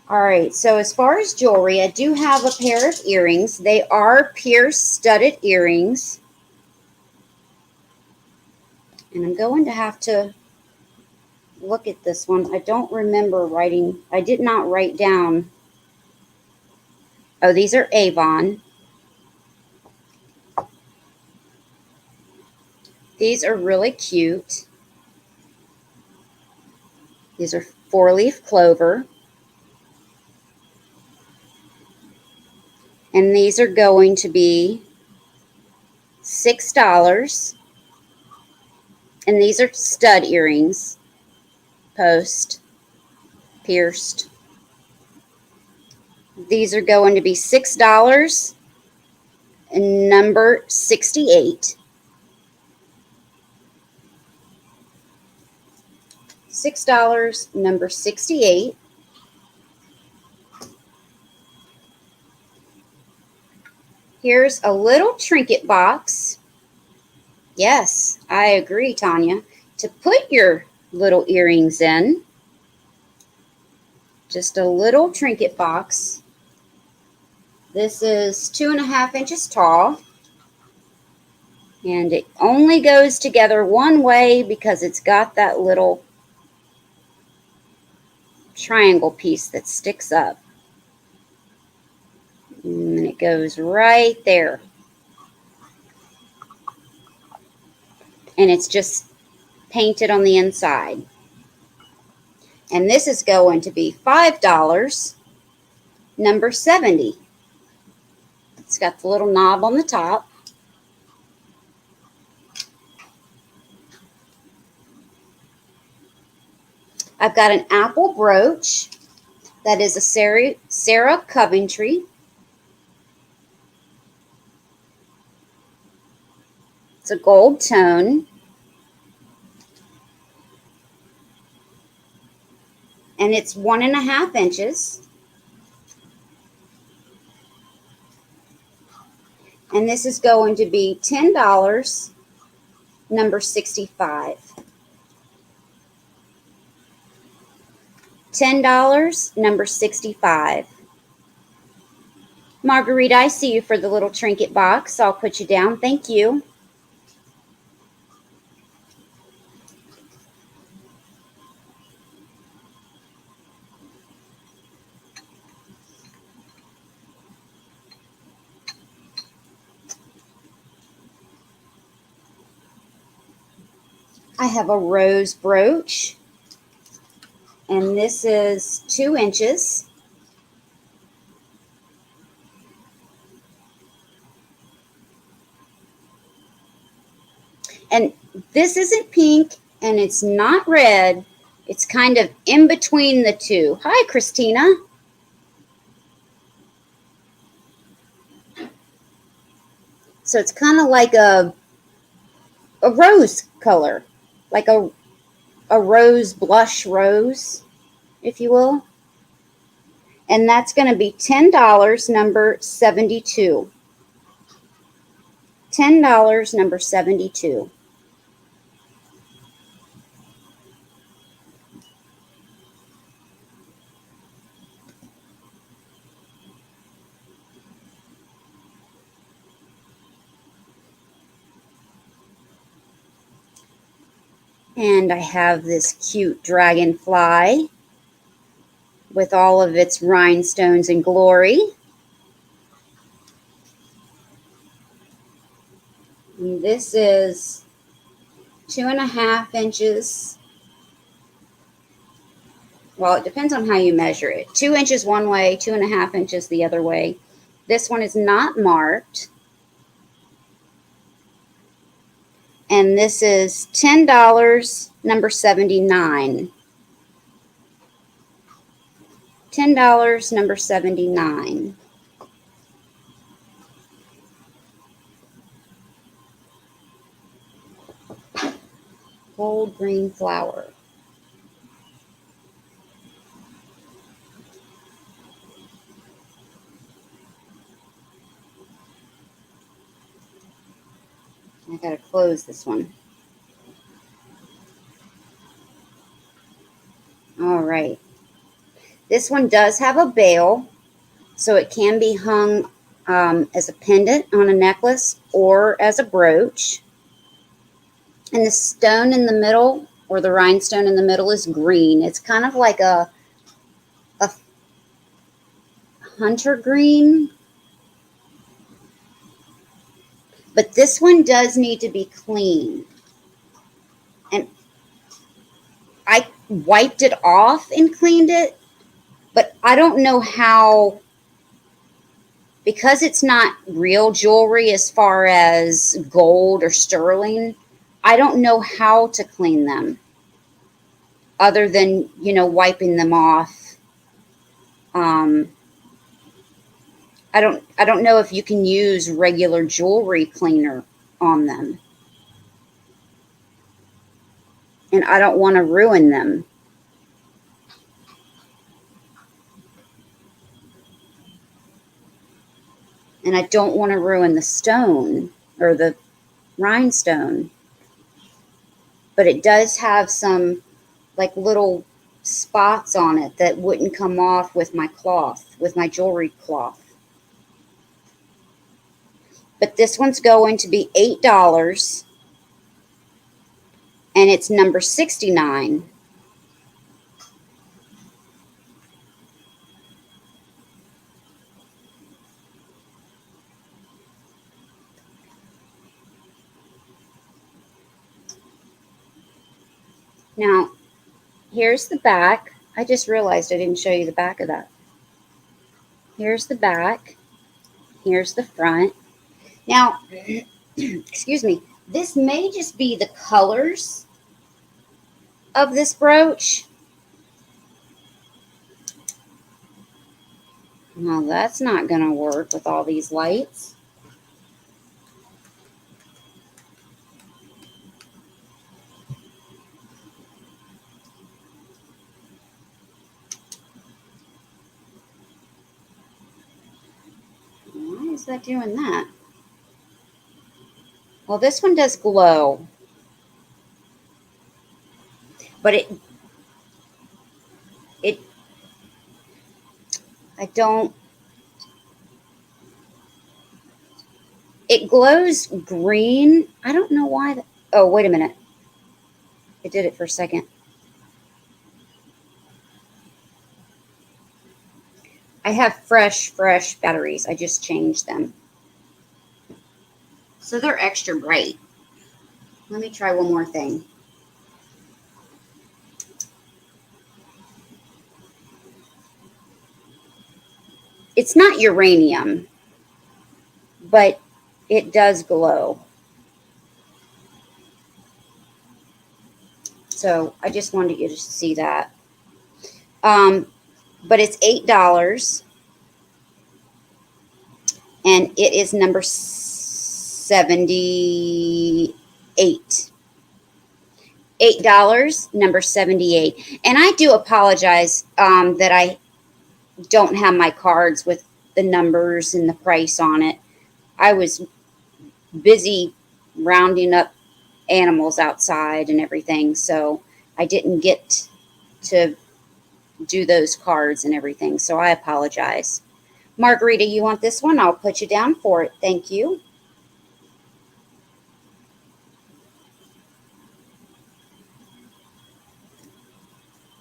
All right, so as far as jewelry, I do have a pair of earrings. They are pierced studded earrings. And I'm going to have to look at this one. I don't remember writing. I did not write down. Oh, these are Avon. These are really cute. These are 4-leaf clover. And these are going to be $6. And these are stud earrings, post, pierced. These are going to be $6 and number 68. $6, number 68. Here's a little trinket box. Yes, I agree, Tanya. To put your little earrings in. Just a little trinket box. This is 2.5 inches tall. And it only goes together one way because it's got that little triangle piece that sticks up. And it goes right there. And it's just painted on the inside. And this is going to be $5, number 70. It's got the little knob on the top. I've got an apple brooch that is a Sarah Coventry. It's a gold tone. And it's 1.5 inches. And this is going to be $10, number 65. $10, number 65. Margarita, I see you for the little trinket box. I'll put you down. Thank you. I have a rose brooch, and this is 2 inches. And this isn't pink, and it's not red. It's kind of in between the two. Hi, Christina. So it's kind of like a rose color, like a rose blush rose, if you will. And that's going to be $10, number 72. $10, number 72. And I have this cute dragonfly with all of its rhinestones and glory. And This is 2.5 inches. Well, it depends on how you measure it. 2 inches one way, 2.5 inches the other way. This one is not marked. And this is $10, number 79. $10, number 79. Gold green flower. I gotta close this one. All right. This one does have a bail, so it can be hung as a pendant on a necklace or as a brooch. And the stone in the middle, or the rhinestone in the middle, is green. It's kind of like a hunter green. But this one does need to be clean. And I wiped it off and cleaned it, but I don't know how, because it's not real jewelry as far as gold or sterling, I don't know how to clean them other than, wiping them off. I don't know if you can use regular jewelry cleaner on them. And I don't want to ruin them. And I don't want to ruin the stone or the rhinestone. But it does have some like little spots on it that wouldn't come off with my cloth, with my jewelry cloth. But this one's going to be $8. And it's number 69. Now, here's the back. I just realized I didn't show you the back of that. Here's the back. Here's the front. Now, excuse me, this may just be the colors of this brooch. Now, that's not going to work with all these lights. Why is that doing that? Well, this one does glow. But it glows green. I don't know why. Oh, wait a minute. It did it for a second. I have fresh batteries. I just changed them. So they're extra bright. Let me try one more thing. It's not uranium, but it does glow. So I just wanted you to see that. But it's $8. And it is number 78. $8, number 78. And I do apologize that I don't have my cards with the numbers and the price on it. I was busy rounding up animals outside and everything, so I didn't get to do those cards and everything, so I apologize. Margarita, you want this one? I'll put you down for it. Thank you.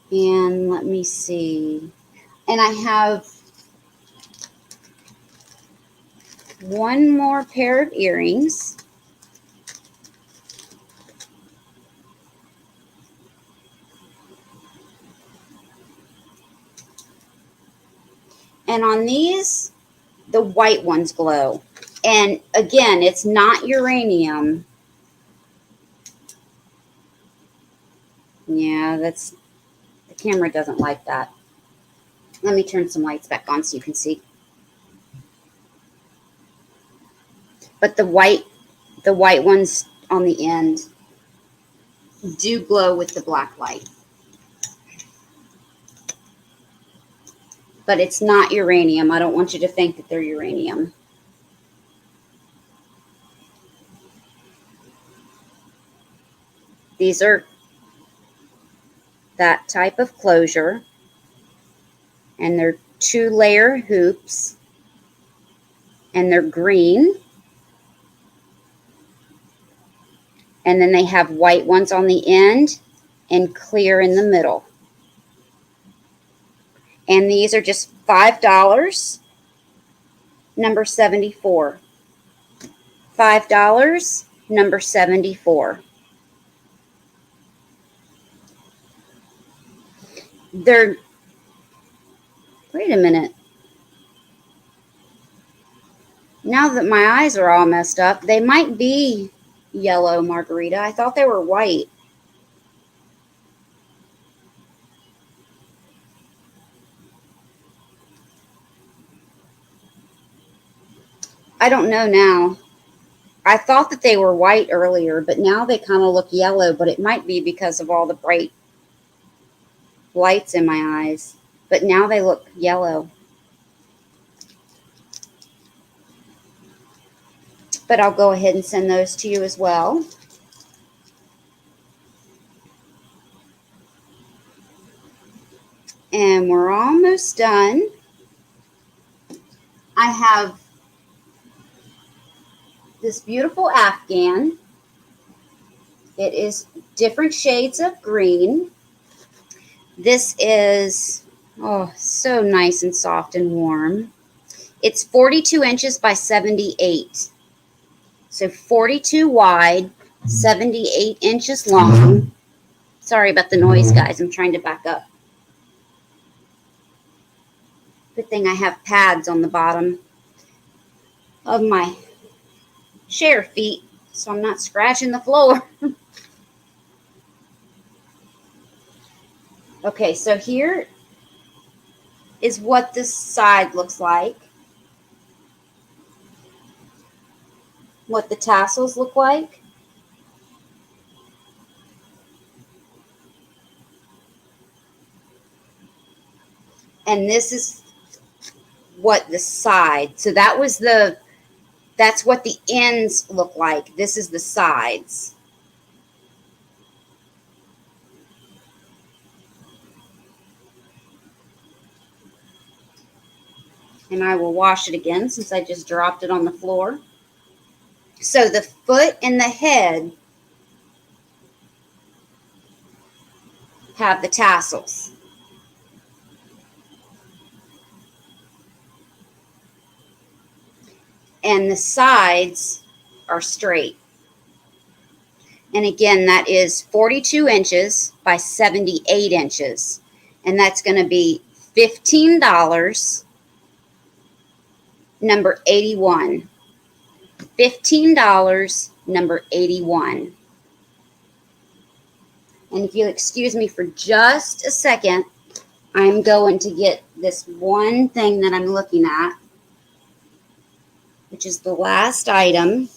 And let me see. And I have one more pair of earrings. And on these, the white ones glow. And again, it's not uranium. Yeah, the camera doesn't like that. Let me turn some lights back on so you can see. But the white ones on the end do glow with the black light. But it's not uranium. I don't want you to think that they're uranium. These are that type of closure. And they're 2-layer hoops. And they're green. And then they have white ones on the end and clear in the middle. And these are just $5, number 74. $5, number 74. Wait a minute. Now that my eyes are all messed up, they might be yellow margarita. I thought they were white. I don't know now. I thought that they were white earlier, but now they kind of look yellow, but it might be because of all the bright lights in my eyes. But now they look yellow. But I'll go ahead and send those to you as well. And we're almost done. I have this beautiful Afghan. It is different shades of green. This is, oh, so nice and soft and warm. It's 42 inches by 78. So 42 wide, 78 inches long. Sorry about the noise, guys. I'm trying to back up. Good thing I have pads on the bottom of my chair feet so I'm not scratching the floor. Okay, so here is what this side looks like. What the tassels look like. And this is what the side. So that's what the ends look like. This is the sides. And I will wash it again since I just dropped it on the floor. So the foot and the head have the tassels. And the sides are straight. And again, that is 42 inches by 78 inches. And that's going to be $15, number 81. $15, number 81. And if you'll excuse me for just a second, I'm going to get this one thing that I'm looking at, which is the last item,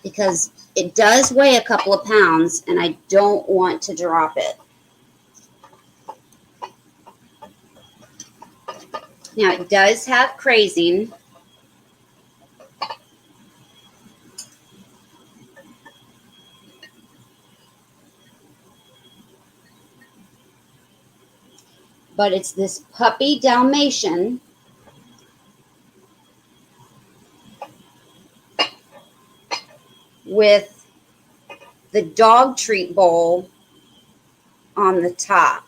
because it does weigh a couple of pounds and I don't want to drop it. Now it does have crazing. But it's this puppy Dalmatian with the dog treat bowl on the top.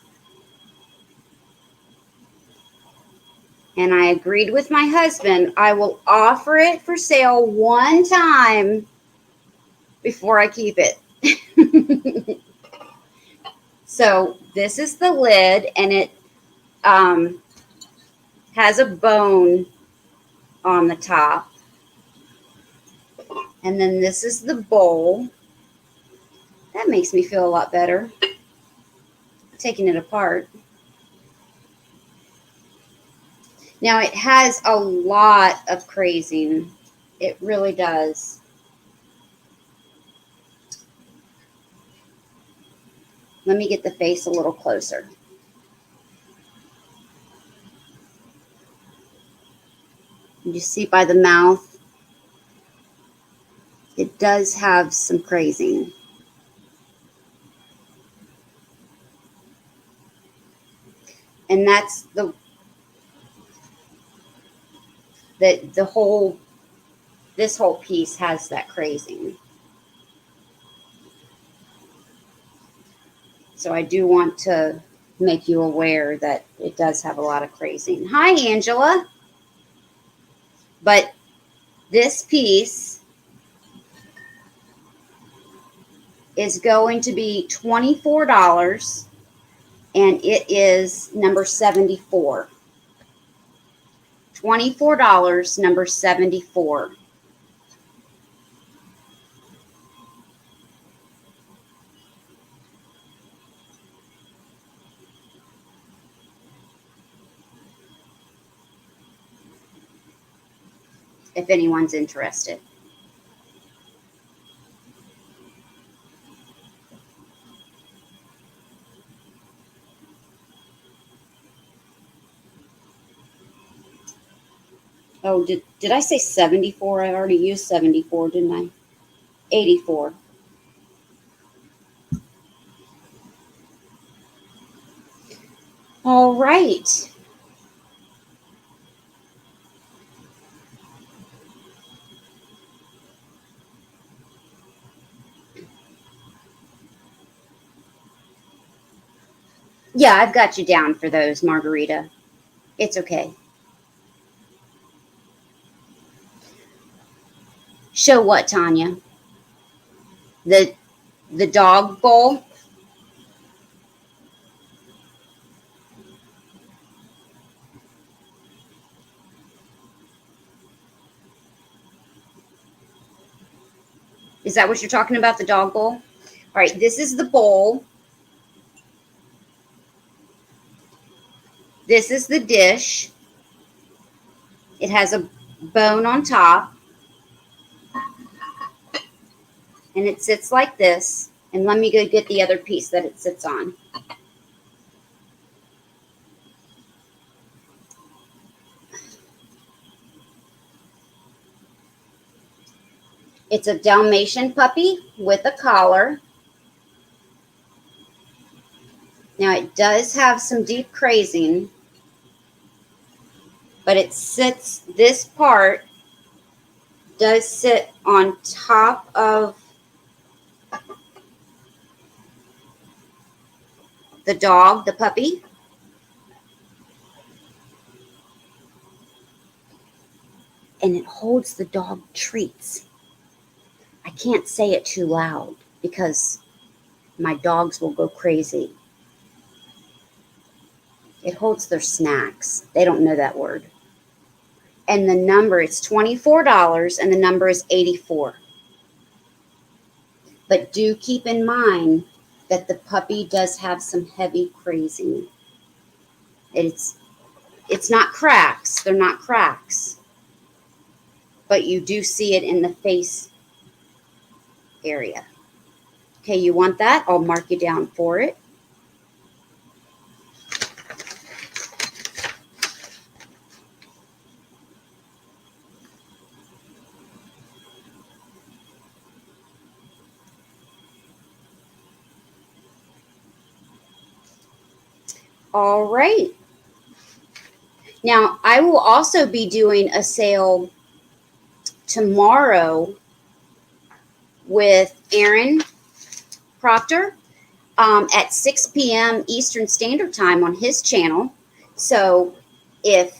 And I agreed with my husband, I will offer it for sale one time before I keep it. So this is the lid, and it has a bone on the top. And then this is the bowl. That makes me feel a lot better, taking it apart. Now it has a lot of crazing. It really does. Let me get the face a little closer. You see by the mouth, it does have some crazing. And that's this whole piece has that crazing. So I do want to make you aware that it does have a lot of crazing. Hi, Angela. But this piece is going to be $24, and it is number 74. $24, number 74. If anyone's interested. Oh, did I say 74? I already used 74, didn't I? 84. All right. Yeah, I've got you down for those, Margarita. It's okay. Show what, Tanya? The dog bowl? Is that what you're talking about, the dog bowl? All right, this is the bowl. This is the dish. It has a bone on top. And it sits like this. And let me go get the other piece that it sits on. It's a Dalmatian puppy with a collar. Now it does have some deep crazing, but it sits, this part does sit on top of the dog, the puppy. And it holds the dog treats. I can't say it too loud because my dogs will go crazy. It holds their snacks. They don't know that word. And the number is $24 and the number is 84. But do keep in mind that the puppy does have some heavy crazing. It's not cracks. They're not cracks. But you do see it in the face area. Okay, you want that? I'll mark you down for it. All right. Now, I will also be doing a sale tomorrow with Aaron Proctor at 6 p.m. Eastern Standard Time on his channel. So if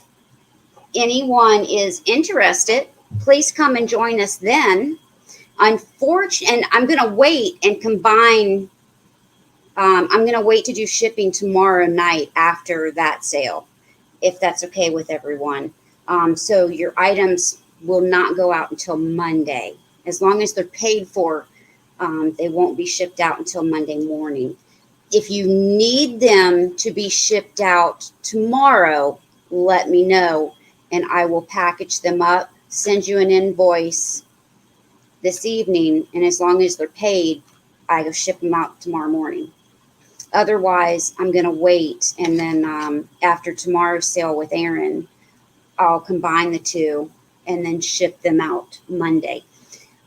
anyone is interested, please come and join us then. Unfortunately, and I'm going to wait and combine I'm going to wait to do shipping tomorrow night after that sale, if that's okay with everyone. So your items will not go out until Monday. As long as they're paid for, they won't be shipped out until Monday morning. If you need them to be shipped out tomorrow, let me know, and I will package them up, send you an invoice this evening, and as long as they're paid, I will ship them out tomorrow morning. Otherwise, I'm going to wait, and then after tomorrow's sale with Aaron, I'll combine the two and then ship them out Monday.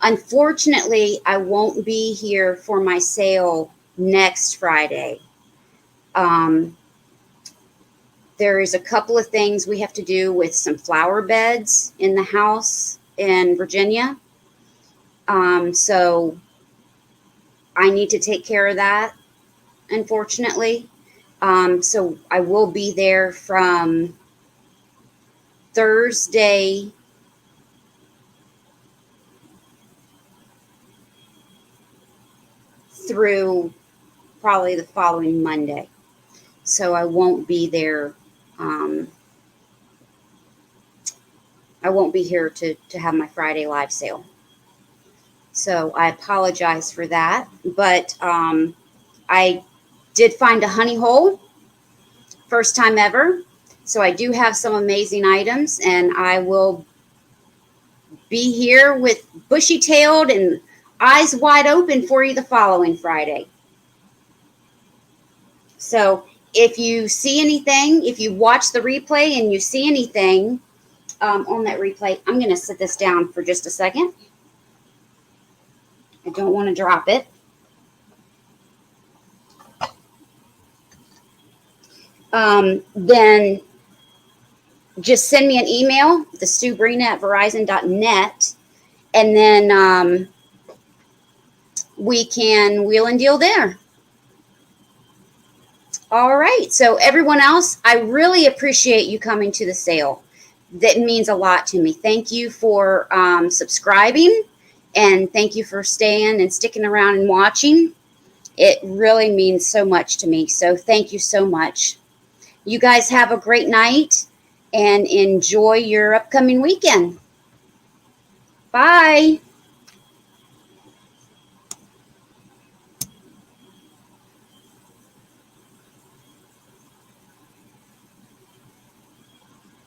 Unfortunately, I won't be here for my sale next Friday. There is a couple of things we have to do with some flower beds in the house in Virginia. So I need to take care of that, unfortunately. So I will be there from Thursday through probably the following Monday. So I won't be there. I won't be here to have my Friday live sale. So I apologize for that. But I did find a honey hole, first time ever. So I do have some amazing items, and I will be here with bushy-tailed and eyes wide open for you the following Friday. So if you see anything, if you watch the replay and you see anything on that replay, I'm going to set this down for just a second. I don't want to drop it. Then just send me an email, thesuebrina@verizon.net, and then we can wheel and deal there. All right. So everyone else, I really appreciate you coming to the sale. That means a lot to me. Thank you for subscribing, and thank you for staying and sticking around and watching. It really means so much to me. So thank you so much. You guys have a great night and enjoy your upcoming weekend. Bye.